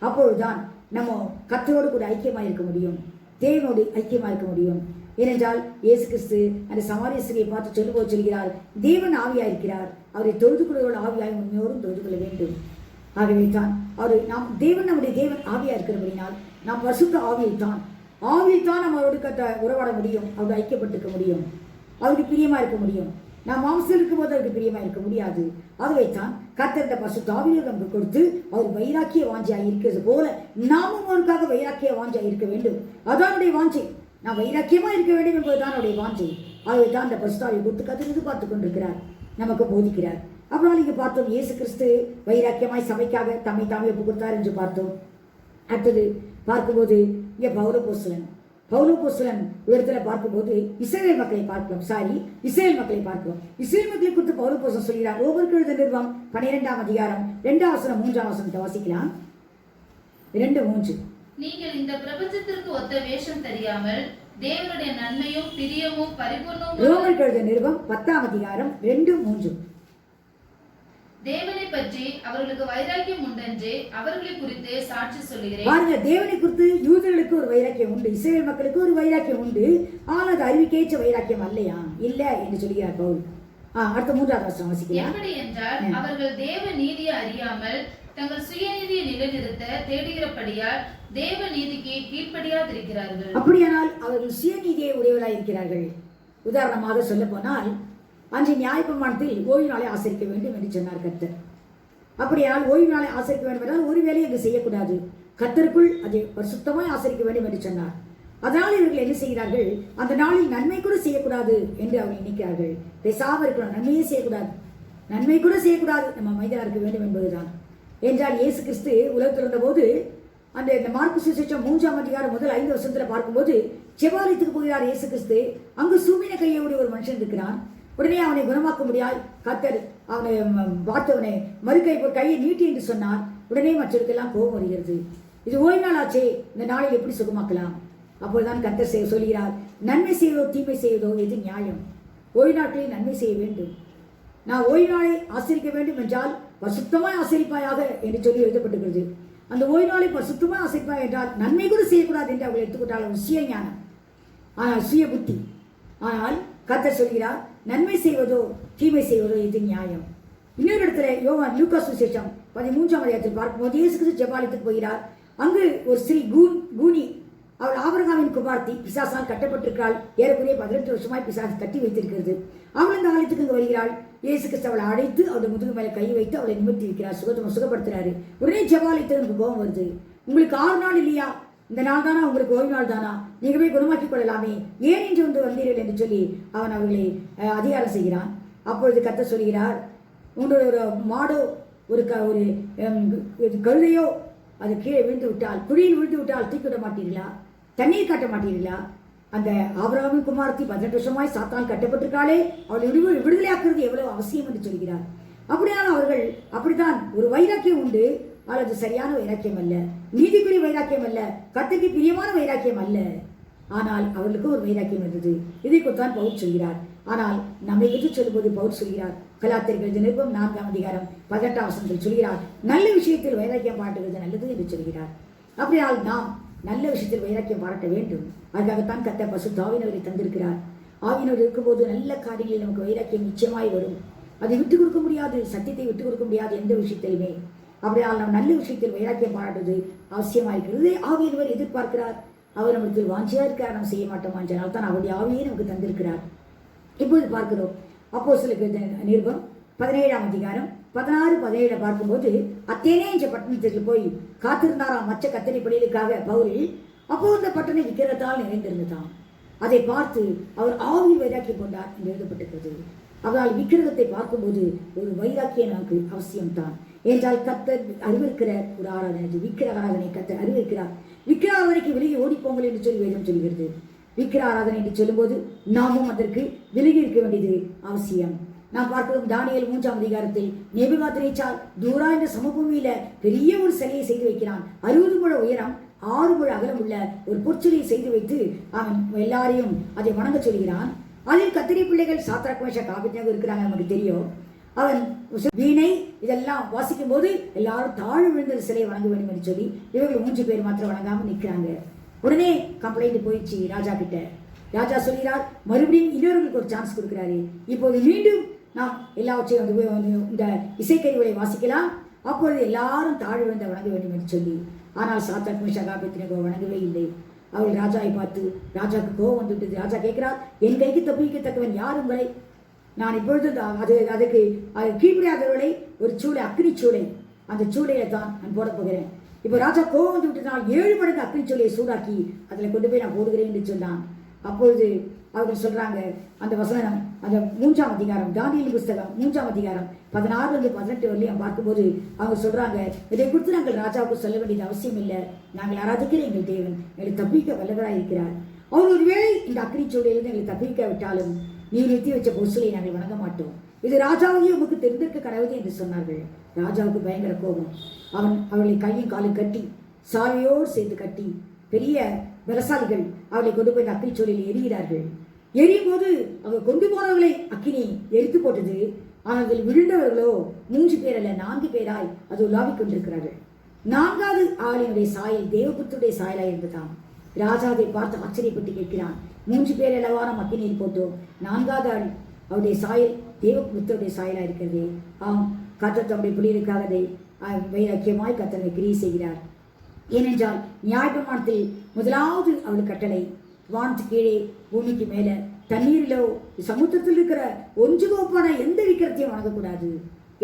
அப்பொழுதுதான் நம்ம கர்த்தரோடு கூட ஐக்கியமாக இருக்க முடியும், தேவனோடு ஐக்கியமாக இருக்க முடியும். ஏனென்றால் இயேசு கிறிஸ்து அந்த சமாரிய ஸ்திரியை பார்த்து சொல்கிறார், தேவன் ஆவியாக இருக்கிறார், அவரை தொழுது கொள்வதோடு ஆவியாய் உண்மையோடும் தொழுது கொள்ள வேண்டும். ஆகவே தான் நம்முடைய தேவன் ஆவியா இருக்கிறபடினால் நாம் பரிசுத்த ஆவியில் தான் நம்ம அவரோடு உறவாட முடியும், அவரோடு ஐக்கியப்பட்டிருக்க முடியும், அவருக்கு பிரியமா இருக்க முடியும். நாம் மாம்சம் இருக்கும் போது அவருக்கு பிரியமா இருக்க முடியாது. ஆகவே தான் கர்த்தர் இந்த பரிசுத்த ஆவியை நமக்கு கொடுத்து அவர் வைராக்கிய வாஞ்சியாக இருக்கிறது போல நாமும் அவருக்காக வைராக்கிய வாஞ்சியாக இருக்க வேண்டும். அதான் அவருடைய வாஞ்சை. நாம் வைராக்கியமா இருக்க வேண்டும் என்பதுதான் அவருடைய வாஞ்சை. ஆகவே தான் இந்த பரிசுத்த ஆவியை கொடுத்து கத்திருந்து பார்த்து கொண்டிருக்கிறார், நமக்கு போதிக்கிறார். அப்புறம் இங்கே பார்த்தோம், இயேசு கிறிஸ்து வைராக்கியமாய் சபைக்காக தம்மை தாமே ஒப்பு கொடுத்தார் என்று பார்த்தோம். அடுத்தது பார்க்கும்போது இங்கே பவுலோபோஸ்தலன் உயரத்தில் பார்க்கும்போது இஸ்ரேல் மக்களை பார்க்கிறோம். இஸ்ரேல் மக்களை குறித்து பவுலோபோஸ்தலன் சொல்கிறார். ரோமருக்கு எழுதின நிருபம் 12 அதிகாரம் 2 வசனம் 3 வசனத்தை வாசிக்கலாம். 2:3. நீங்கள் இந்த பிரபஞ்சத்திற்கு ஒத்த வேஷம் தெரியாமல் தேவனுடைய நன்மையும் பிரியமும் பரிபூர்ணமும். ரோமருக்கு எழுதின நிருபம் 10 அதிகாரம் 2:3. தேவனை பற்றி அவர்களுக்கு வைராக்கியம் உண்டென்று அவர்களை குறித்து சாட்சி சொல்லுகிறேன். பாருங்க, தேவனை குறித்து யூதர்களுக்கு ஒரு வைராக்கியம் உண்டு, இஸ்ரேல் மக்களுக்கு ஒரு வைராக்கியம் உண்டு. ஆனால் அது அறிவிக்கேற்ற வைராக்கியம் இல்ல என்று சொல்கிறார் பவுல். அடுத்த 3வது வசனம் வாசிக்கலாம். எப்படி என்றால், அவர்கள் தேவ நீதியை அறியாமல் தங்கள் சுயநீதியை நிலைநிறுத்த தேடுகிறபடியால் தேவ நீதிக்கு கீழ்ப்படியாதிருக்கிறார்கள். அப்படியானால் அவர்கள் சுயநீதியை உடையவர்களாய் இருக்கிறார்கள். உதாரணமாக சொல்ல போனால், அன்று நியாயப்பிரமாணத்தில் ஓய்வு நாளை ஆசரிக்க வேண்டும் என்று சொன்னார் கர்த்தர். அப்படியால் ஓய்வு நாளை ஆசரிக்க வேண்டும் என்றால் ஒரு வேலையை அங்கு செய்யக்கூடாது, கர்த்தருக்குள் அதை பரிசுத்தமாய் ஆசரிக்க வேண்டும் என்று சொன்னார். அதனால் இவர்கள் என்ன செய்கிறார்கள், அந்த நாளில் நன்மை கூட செய்யக்கூடாது என்று அவர்கள் நினைக்கிறார்கள். பேசாமல் இருக்கணும், நன்மை கூட செய்யக்கூடாது, நம்ம அமைதியாக இருக்க வேண்டும் என்பதுதான். என்றால் இயேசு கிறிஸ்து உலகத்தில் இருந்தபோது அந்த மார்க்கு சுவிசேஷம் 3 அதிகாரம் முதல் 5 வசனத்தில் பார்க்கும்போது ஜெபாலயத்துக்கு போகிறார் இயேசு கிறிஸ்து. அங்கு சூமின கையோடு ஒரு மனுஷன் இருக்கிறான். உடனே அவனை குணமாக்க முடியாது, கர்த்தர் அவனை பார்த்தவனை கையை நீட்டி என்று சொன்னார். உடனே மற்றவருக்கெல்லாம் கோபம் வருகிறது. இது ஓய்வு நாள் ஆச்சே, இந்த நாளில் எப்படி சுகமாக்கலாம்? அப்போதுதான் கர்த்தர் சொல்கிறார், நன்மை செய்வதோ தீமை செய்வதோ எது நியாயம்? ஓய்வு நாட்களில் நன்மை செய்ய வேண்டும். நான் ஓய்வு நாளை ஆசரிக்க வேண்டும் என்றால் பரிசுத்தமாய் ஆசரிப்பாயாக என்று சொல்லி எழுதப்பட்டிருக்கிறது. அந்த ஓய்வு நாளை பரிசுத்தமாய் ஆசரிப்பாய் என்றால் நன்மை கூட செய்யக்கூடாது என்று அவர்கள் எடுத்துக்கொண்டால் சுய ஞானம், ஆனால் சுய புத்தி. ஆனால் கர்த்தர் சொல்கிறார், நன்மை செய்வதோ தீமை செய்வதோ இது நியாயம். இன்னொரு இடத்துல யோவான் லூக்கா சுவிசேஷம் 13ஆம் அதிகாரத்தில் பார்க்கும்போது இயேசு கிறிஸ்து ஜெபாலயத்துக்கு போகிறார். அங்கு ஒரு ஸ்ரீ கூனி, அவள் ஆபிரகாமின் குமார்த்தி, பிசாசால் கட்டப்பட்டிருக்கிறாள். ஏறக்குறைய 18 வருஷமாய் பிசாசு கட்டி வைத்திருக்கிறது. அவள் இந்த ஆலயத்துக்கு இங்கு வருகிறாள். இயேசு கிறிஸ்து அவளை அழைத்து அவருடைய முதுகு மேலே கை வைத்து அவளை நிமிர்த்தி இருக்கிறார், சுகப்படுத்துறாரு. உடனே ஜெபாலயத்துக்கு எனக்கு கோபம் வருது. உங்களுக்கு 6 நாள் இல்லையா? இந்த நாள் தானா உங்களுக்கு ஓய்வு நாள் தானா? நீங்க போய் குணமாக்கிக் கொள்ளலாமே, ஏன் இன்று வந்து வந்தீர்கள் என்று சொல்லி அவன் அவர்களை அதிகாரம் செய்கிறான். அப்பொழுது கர்த்தர் சொல்கிறார், உங்களுடைய ஒரு மாடோ ஒரு கழுதையோ அது கீழே விழுந்து விட்டால், குழியில் விழுந்து விட்டால் தூக்கி விட மாட்டீர்களா? தண்ணீர் காட்ட மாட்டீர்களா? அந்த ஆபிரகாமின் குமாரத்தி 18 வருஷமாய் சாத்தால் கட்டப்பட்டிருக்காளே, அவளை விடுதலையாக்குறது எவ்வளவு அவசியம் என்று சொல்கிறார். அப்படியானால் அவர்கள் அப்படித்தான் ஒரு வைராக்கியம் உண்டு, அல்லது சரியான வைராக்கியம் அல்ல, நீதிக்குரிய வைராக்கியம் அல்ல, கர்த்தருக்கு பிரியமான வைராக்கியம் அல்ல. ஆனால் அவர்களுக்கு ஒரு வைராக்கியம் இருந்தது. இதை குறித்தான் பவுல் சொல்கிறார். ஆனால் நம்மை எதிர்த்து சொல்லும்போது பவுல் சொல்கிறார், கலாத்தியர்கள் நிருபம் 4ஆம் அதிகாரம் 18ஆம் வசனத்தில் சொல்கிறார், நல்ல விஷயத்தில் வைராக்கியம் பாராட்டுவது நல்லது என்று சொல்கிறார். அப்படியால் நாம் நல்ல விஷயத்தில் வைராக்கியம் பாராட்ட வேண்டும். அதுக்காகத்தான் கர்த்தர் பரிசுத்த ஆவியானவரை தந்திருக்கிறார். ஆவியானவர் இருக்கும்போது நல்ல காரியங்களில் நமக்கு வைராக்கியம் நிச்சயமாய் வரும். அதை விட்டுக் கொடுக்க முடியாது, சத்தியத்தை விட்டுக் கொடுக்க முடியாது எந்த விஷயத்திலுமே. அப்படியால் நாம் நல்ல விஷயத்தில் வைராக்கியம் பாராட்டுவது அவசியமாயிருக்கிறது. ஆவியானவர் எதிர்பார்க்கிறார். அவர் நமக்கு வாஞ்சியா இருக்கிறார், நாம் செய்ய மாட்டோம். அதனால் தான் அவருடைய ஆவியை நமக்கு தந்திருக்கிறார். இப்போது பார்க்கிறோம் அப்போஸ்தலர் நிருபம் 17ஆம் அதிகாரம் 16-17 பார்க்கும்போது, அத்தேனே என்ற பட்டணத்திற்கு போய் காத்திருந்தாராம் மற்ற கத்தரி பணிகளுக்காக பவுல். அப்போ அந்த பட்டணம் விக்கிரத்தால் நிறைந்திருந்ததாம். அதை பார்த்து அவர் ஆவியில் வைராக்கியம் கொண்டார் என்று எழுதப்பட்டிருக்கிறது. அவரால் விக்கிரகத்தை பார்க்கும்போது ஒரு வைராக்கியம் நமக்கு அவசியம்தான். என்றால் கர்த்தர் அறிவிக்கிற ஒரு ஆராதனை, விக்கிர ஆராதனை கர்த்தர் அறிவிக்கிறார். விக்கிர ஆராதனைக்கு விலகி ஓடிப்போங்கள் என்று சொல்லி வேதம் சொல்கிறது. விக்கிர ஆராதனை என்று சொல்லும்போது நாமும் அதற்கு விலகி இருக்க வேண்டியது அவசியம். நாம் பார்க்கிறோம் தானியேல் 3ஆம் அதிகாரத்தில் நேபுகாத்நேச்சார் தூரா என்ற சமபூமியில பெரிய ஒரு சிலையை செய்து வைக்கிறான். 60 முழ உயரம் 6 முழ அகலம் உள்ள ஒரு பொற்சிலையை செய்து வைத்து அவன் எல்லாரையும் அதை வணங்க சொல்கிறான். அதில் கத்திரி பிள்ளைகள் சாத்ராக் மேஷாக் ஆபேத்நேகோ இருக்கிறாங்க, நமக்கு தெரியும். அவன் வீணை இதெல்லாம் வாசிக்கும் போது எல்லாரும் தாழ் விழுந்த சிலையை வணங்க வேண்டும் என்று சொல்லி இவர்கள் 3 பேர் மாத்திரம் வணங்காமல் நிற்கிறாங்க. உடனே கம்ப்ளைண்ட் போயிடுச்சு ராஜா கிட்ட. ராஜா சொல்கிறார், மறுபடியும் இன்னொருவர்களுக்கு ஒரு சான்ஸ் கொடுக்கிறாரு. இப்போது மீண்டும் நாம் எல்லாவற்றையும் இந்த இசைக்கருவிகளை வாசிக்கலாம். அப்பொழுது எல்லாரும் தாழ் விழுந்த வணங்க வேண்டும் என்று சொல்லி. ஆனால் சாத்ராக் மேஷாக் ஆபேத்நேகோ வணங்கவே இல்லை. அவள் ராஜாவை பார்த்து, ராஜாவுக்கு கோபம் வந்துவிட்டது. ராஜா கேட்கிறார், என் கைக்கு தப்பிக்கத்தக்கவன் யார் உங்களை? நான் இப்பொழுது அதுக்கு கீழ்ப்படியாதவர்களை ஒரு சூளை, அக்னி சூளை, அந்த சூளையை தான் நான் போட போகிறேன். இப்போ ராஜா கோபம் வந்து விட்டதால் 7 மடங்கு அக்னி சூளையை சூடாக்கி அதில் கொண்டு போய் நான் போடுகிறேன் என்று சொன்னான். அப்பொழுது அவர்கள் சொல்றாங்க, அந்த வசனம் அந்த 3ஆம் அதிகாரம் தானியேல் புஸ்தகம் 3ஆம் அதிகாரம் 16-18 வரலையும் பார்க்கும்போது அவங்க சொல்றாங்க, இதை குறித்து நாங்கள் ராஜாவுக்கு சொல்ல வேண்டியது அவசியம் இல்லை. நாங்கள் ஆராதிக்கிற எங்கள் தேவன் எங்களை தப்பிக்க வல்லவராக இருக்கிறார். அவர் ஒருவேளை இந்த அக்னி சூளையிலிருந்து எங்களை தப்பிக்க விட்டாலும் நீர் நிறுத்தி வச்ச பொருளை நாங்கள் வணங்க மாட்டோம். இது ராஜாவையும் உமக்கு தெரிந்திருக்க கடவுது என்று சொன்னார்கள். ராஜாவுக்கு பயங்கர கோபம். அவர்களை கையும் காலும் கட்டி சாலையோடு சேர்த்து கட்டி பெரிய பலசாலிகள் அவர்களை கொண்டு போய் அக்னி சூளையில் எரிகிறார்கள். எரியும் போது அவங்க கொண்டு போனவர்களை அக்கினி எரித்து போட்டது. ஆனால் அதில் விழுந்தவர்களோ 3 பேர் அல்ல 4 பேராய் அது உலாவிக் கொண்டிருக்கிறார்கள். 4வது ஆளினுடைய சாயல் தேவபுத்தருடைய சாயலாய் இருந்ததாம். ராஜா அதை பார்த்து ஆச்சரியப்பட்டு கேட்கிறான், 3 பேர் அல்லவா நம்ம அக்கினியில் போட்டோம், 4வது ஆள் அவருடைய சாயல் தேவபுத்தருடைய சாயலாக இருக்கிறது. ஆம், கர்த்தர் தம்முடைய பிள்ளைகளுக்காக அதை வைராக்கியமாய் கர்த்தரை கிரியை செய்கிறார். ஏனென்றால் நியாயப்பிரமாணத்தில் முதலாவது அவள் கட்டளை, வானத்துக்கு கீழே பூமிக்கு மேலே தண்ணீரிலோ சமுத்திரத்தில் இருக்கிற ஒன்றுகோப்பான எந்த விக்கிரத்தையும் வணங்கக்கூடாது.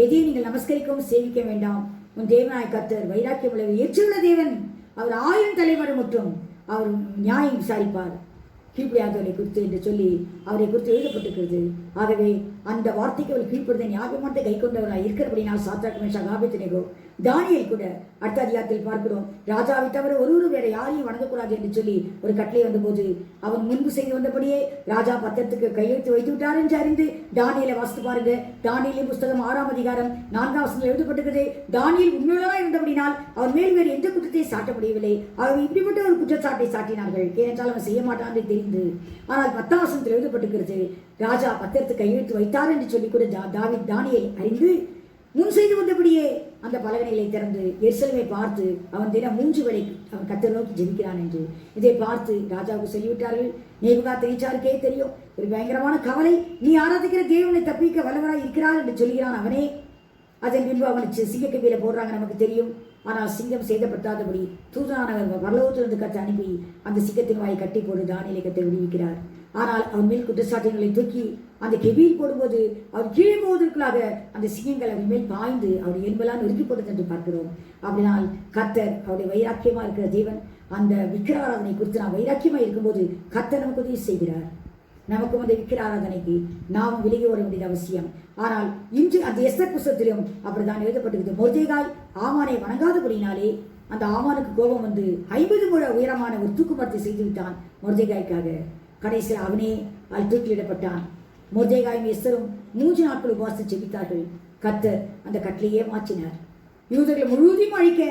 எதையும் நீங்கள் நமஸ்கரிக்கவும் சேவிக்க வேண்டாம். உன் தேவனாய் கர்த்தர் வைராக்கியம் உள்ளவர், எச்சுள்ள தேவன். அவர் 1000 தலைமுறை மட்டும் அவர் நியாயம் விசாரிப்பார். கீழ்ப்படியாதவர்களை குறித்து என்று சொல்லி அவரை குறித்து எழுதப்பட்டிருக்கிறது. ஆகவே அந்த வார்த்தைக்கு அவள் கீழ்ப்படுத்த ஞாபகமாக கை கொண்டவர்களாக இருக்கிறபடினால் சாத்ராக் மேஷாக் ஆபேத்நேகோ தானியேல் கூட அடுத்த அதிகாரத்தில் பார்க்கிறோம், ராஜாவை தவிர ஒருவரும் வேற யாரையும் வணங்கக்கூடாது என்று சொல்லி ஒரு கட்டளை வந்தபோது அவன் முன்பு செய்து வந்தபடியே ராஜா பத்திரத்துக்கு கையெழுத்து வைத்து விட்டார் என்று அறிந்து தானியேலை வாசித்து பாருங்க. தானியேலின் புஸ்தகம் 6ஆம் அதிகாரம் 4ஆம் வசனத்தில் எழுதப்பட்டிருக்கிறது. தானியேல் உண்மையுள்ளவராய் இருந்தபடினால் அவர் மேல் வேறு எந்த குற்றத்தையும் சாட்ட முடியவில்லை. அவர் இப்படிப்பட்ட ஒரு குற்றச்சாட்டை சாட்டினார்கள், ஏனென்றால் அவன் செய்ய மாட்டான் என்று தெரிந்து. ஆனால் 10ஆம் வசனத்தில் எழுதப்பட்டிருக்கிறது, ராஜா பத்திரத்துக்கு கையெழுத்து வைத்தார் என்று சொல்லி கூட தானியேல் அறிந்து முன் செய்து வந்தபடியே அந்த பலகனைகளை திறந்து எருசலேமை பார்த்து அவன் தினம் 3 வேளை அவன் கர்த்தரை நோக்கி ஜெபிக்கிறான் என்று இதை பார்த்து ராஜாவுக்கு சொல்லிவிட்டார்கள். நேபுகாத்நேச்சாருக்கே தெரியும், ஒரு பயங்கரமான கவலை, நீ ஆராதிக்கிற தேவனை தப்பிக்க வல்லவராய் இருக்கிறார் என்று சொல்கிறான். அவனே அதன் பின்பு அவனுக்கு சிங்கக்கவியில போடுறாங்க, நமக்கு தெரியும். ஆனால் சிங்கம் சேதப்படுத்தாதபடி தூதனானவர் பரலோகத்திலிருந்து கத்தை அனுப்பி அந்த சிங்கத்தின் வாயை கட்டி போடு தானியேலை கத்தை விடுவிக்கிறார். ஆனால் அவன் மேல் குற்றச்சாட்டுகளை தூக்கி அந்த கெபியில் போடும்போது அவர் கீழே போவதற்குள்ளாக அந்த சிங்கங்கள் அவன் மேல் பாய்ந்து அவருடைய எலும்பெல்லாம் நொறுக்கி போட்டது என்று பார்க்கிறோம். அப்படினால் கர்த்தர் அவருடைய வைராக்கியமா இருக்கிற தேவன். அந்த விக்கிராராதனை குறித்து நாம் வைராக்கியமா இருக்கும்போது கர்த்தர் நமக்கு உதவி செய்கிறார். நமக்கும் அந்த விக்கிர ஆராதனைக்கு நாம் விலகி ஓட வேண்டியது அவசியம். ஆனால் இன்று அந்த எஸ்தர் புஸ்தகத்திலும் அப்படித்தான் எழுதப்பட்டிருக்கிறது. மொர்தெகாய் ஆமானை வணங்காதபடினாலே அந்த ஆமானுக்கு கோபம் வந்து 50 முழ உயரமான ஒரு தூக்குமரத்தை செய்து விட்டான் மொர்தெகாய்க்காக. கடைசியில் அவனே தூக்கிலிடப்பட்டான். மொர்தெகாயும் எஸ்தரும் 3 நாட்கள் உபவாசித்து ஜெபித்தார்கள். கர்த்தர் அந்த கட்டளையே மாற்றினார். யூதர்களை முழுவதையும் அழிக்க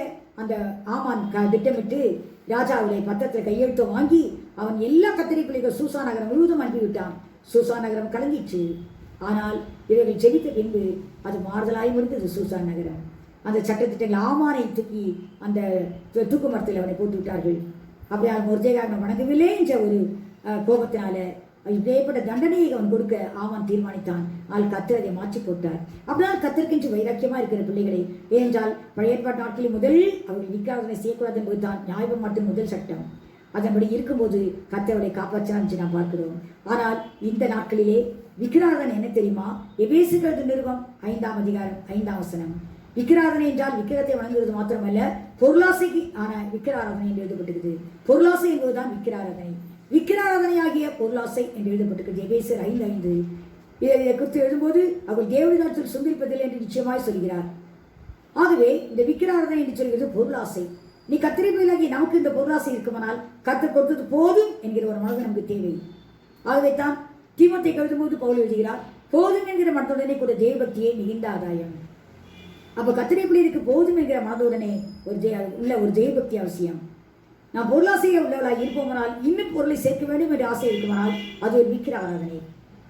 அந்த ஆமான் திட்டமிட்டு ராஜாவுடைய பத்திரத்தில் கையெழுத்து வாங்கி அவன் எல்லா கத்தரிப்பிள்ளைகள் சூசா நகரம் முழுவதும் அனுப்பிவிட்டான். சூசா நகரம் கலங்கிற்று. ஆனால் இவர்கள் ஜெபித்த பின்பு அது மாறுதலாய் முடிந்தது. சூசா நகரம் அந்த சட்டத்திட்டங்கள் ஆமானை தூக்கி அந்த தூக்கு மரத்தில் அவனை போட்டு விட்டார்கள். அப்படியால் மொர்தெகாய் வணங்கவில்லை என்ற ஒரு கோபத்தினால இப்படிப்பட்ட தண்டனையை அவன் கொடுக்க ஆமான் தீர்மானித்தான். ஆள் கர்த்தர் அதை மாற்றி போட்டார். அப்படினால் கர்த்தருக்கென்று வைராக்கியமா இருக்கிற பிள்ளைகளை, ஏனென்றால் பழைய ஏற்பாட்டு நாட்களில் முதல் அவர்கள் விக்கிராதனை செய்யக்கூடாது என்பதுதான் நியாயம் மற்றும் முதல் சட்டம். அதன்படி இருக்கும்போது கர்த்தரை காப்பாற்றான் என்று நாம் பார்க்கிறோம். ஆனால் இந்த நாட்களிலே விக்கிராதனை என்ன தெரியுமா? எபேசியர் நிருபம் 5ஆம் அதிகாரம் 5ஆம் வசனம். விக்கிராதனை என்றால் விக்கிரத்தை வணங்குவது மாத்திரமல்ல, பொருளாசைக்கு ஆன விக்கிராராதனை என்று எழுதப்பட்டிருக்கிறது. பொருளாசை என்பதுதான் விக்கிராராதனை. விக்கிராராதனையாகிய பொருளாசை என்று எழுதப்பட்டிருக்கிறது. எபேசியர் 5:5. இதை குறித்து எழுதும்போது அவர் தேவனிடத்தில் சுந்தரிப்பதில்லை என்று நிச்சயமாய் சொல்கிறார். ஆகவே இந்த விக்கிராராதனை என்று சொல்கிறது பொருளாசை. நீ கர்த்தரை பிள்ளையாகிய நமக்கு இந்த பொருளாசை இருக்குமானால் கர்த்தர் கொடுத்தது போதும் என்கிற ஒரு மனது நமக்கு தேவை. ஆகவே தான் தீமோத்தேயுக்கு எழுதும்போது பவுல் எழுதுகிறார், போதும் என்கிற மனதுடனே கூட தேவபக்தியே மிகுந்த ஆதாயம். அப்ப கர்த்தரை பிள்ளைக்கு போதும் என்கிற மனதுடனே ஒரு தேவபக்தி அவசியம். நாம் பொருளாசையை உள்ளவர்களாக இருப்போமானால், இன்னும் பொருளை சேர்க்க வேண்டும் என்ற ஆசை இருக்குமானால் அது ஒரு விக்கிர ஆராதனை.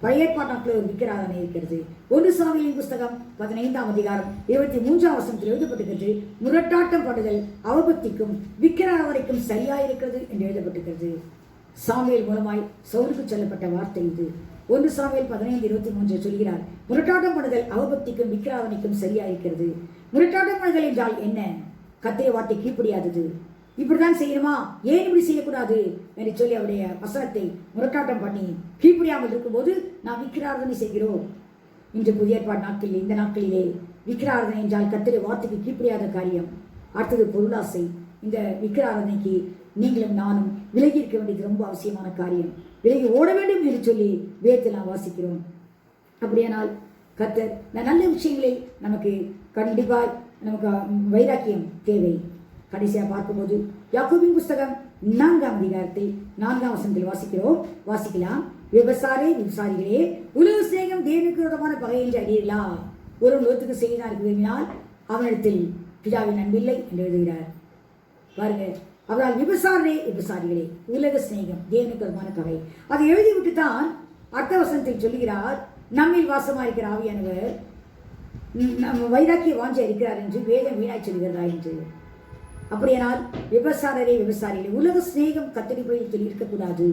பழைய ஏற்பாட்டு நாட்களில் ஒரு விக்கிர ஆராதனை இருக்கிறது. 1 சாமுவேலின் புஸ்தகம் 15ஆம் அதிகாரம் 23ஆம் வசனத்தில் எழுதப்பட்டிருக்கிறது, முரட்டாட்டம் பண்ணுதல் அவபக்திக்கும் விக்கிர ஆராதனைக்கும் சரியாயிருக்கிறது என்று எழுதப்பட்டிருக்கிறது. சாமுவேல் மூலமாய் சவுலுக்கு சொல்லப்பட்ட வார்த்தை இது. 1 சாமுவேல் 15:23 சொல்கிறார், முரட்டாட்டம் பண்ணுதல் அவபக்திக்கும் விக்கிர ஆராதனைக்கும் சரியாயிருக்கிறது. முரட்டாட்டம் பண்ணுதல் என்றால் என்ன? கர்த்தருடைய வார்த்தை கீழ்ப்படியாதது. இப்படிதான் செய்யணுமா, ஏன் இப்படி செய்யக்கூடாது என்று சொல்லி அவருடைய வசனத்தை முரட்டாட்டம் பண்ணி கீழ்ப்படியாமல் இருக்கும்போது நாம் விக்கிராராதனை செய்கிறோம். இன்று புதிய ஏற்பாடு நாட்களில் இந்த நாட்களிலே விக்கிராராதனை என்றால் கர்த்தருடைய வார்த்தைக்கு கீழ்ப்படியாத காரியம். அடுத்தது பொருளாசை. இந்த விக்கிராராதனைக்கு நீங்களும் நானும் விலகி இருக்க வேண்டியது ரொம்ப அவசியமான காரியம். விலகி ஓட வேண்டும் என்று சொல்லி வேதத்தில் நாம் வாசிக்கிறோம். அப்படியானால் கர்த்தர் நல்ல விஷயங்களில் நமக்கு கண்டிப்பாய் நமக்கு வைராக்கியம் தேவை. கடைசியாக பார்க்கும்போது யாக்கோபின் புஸ்தகம் 4ஆம் அதிகாரத்தில் 4ஆம் வசனத்தில் வாசிக்கலாம். விவசாரிகளே, உலக சிநேகம் தேவனுக்கு விரோதமான பகை என்று அறியீர்களா? ஒரு உலகத்துக்கு செய்தார் விரும்பினால் அவனிடத்தில் பிதாவின் அன்பில்லை என்று எழுதுகிறார். பாருங்க, அவரால் விவசாரிகளே உலக சிநேகம் தேவனுக்கு விரோதமான பகை. அதை எழுதிவிட்டு தான் அடுத்த வசனத்தில் சொல்லுகிறார், நம்மில் வாசமாயிருக்கிற ஆவியானவர் நம்ம வைராக்கிய வாஞ்ச இருக்கிறார் என்று வேதம் வீணாய் சொல்கிறதா என்று. அப்படியானால் விவசாரிகளே உலக சிநேகம் கத்தரிப்பதில் இருக்கக்கூடாது.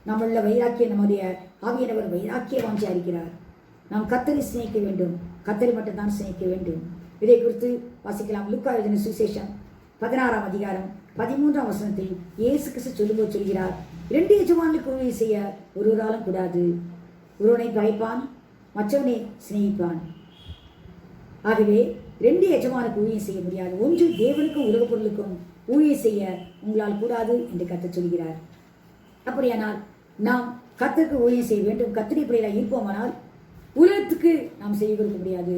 நம்மள வைராக்கிய நம்முடைய ஆவியானவர் வைராக்கிய வாஞ்சா இருக்கிறார். நாம் கத்தரி சிநேகிக்க வேண்டும், கத்தரி மட்டும்தான் சிநேகிக்க வேண்டும். இதை குறித்து வாசிக்கலாம். லூக்கா எழுதின சுவிசேஷம் 16ஆம் அதிகாரம் 13ஆம் வசனத்தில் இயேசு கிறிஸ்து சொல்லும்போது சொல்கிறார், 2 எஜமானுக்கு உதவி செய்ய ஒருவராலும் கூடாது. ஒருவனை பகைப்பான், மற்றவனை சிநேகிப்பான். ஆகவே 2 எஜமானுக்கு ஊழியம் செய்ய முடியாது. ஒன்று தேவனுக்கும் உலக பொருளுக்கும் ஊழியம் செய்ய உங்களால் கூடாது என்று கர்த்தர் சொல்கிறார். அப்படியானால் நாம் கர்த்தருக்கு ஊழியம் செய்ய வேண்டும். கர்த்தருடைய பிள்ளைகளாய் இருப்போமானால் உலகத்துக்கு நாம் செய்ய கொடுக்க முடியாது,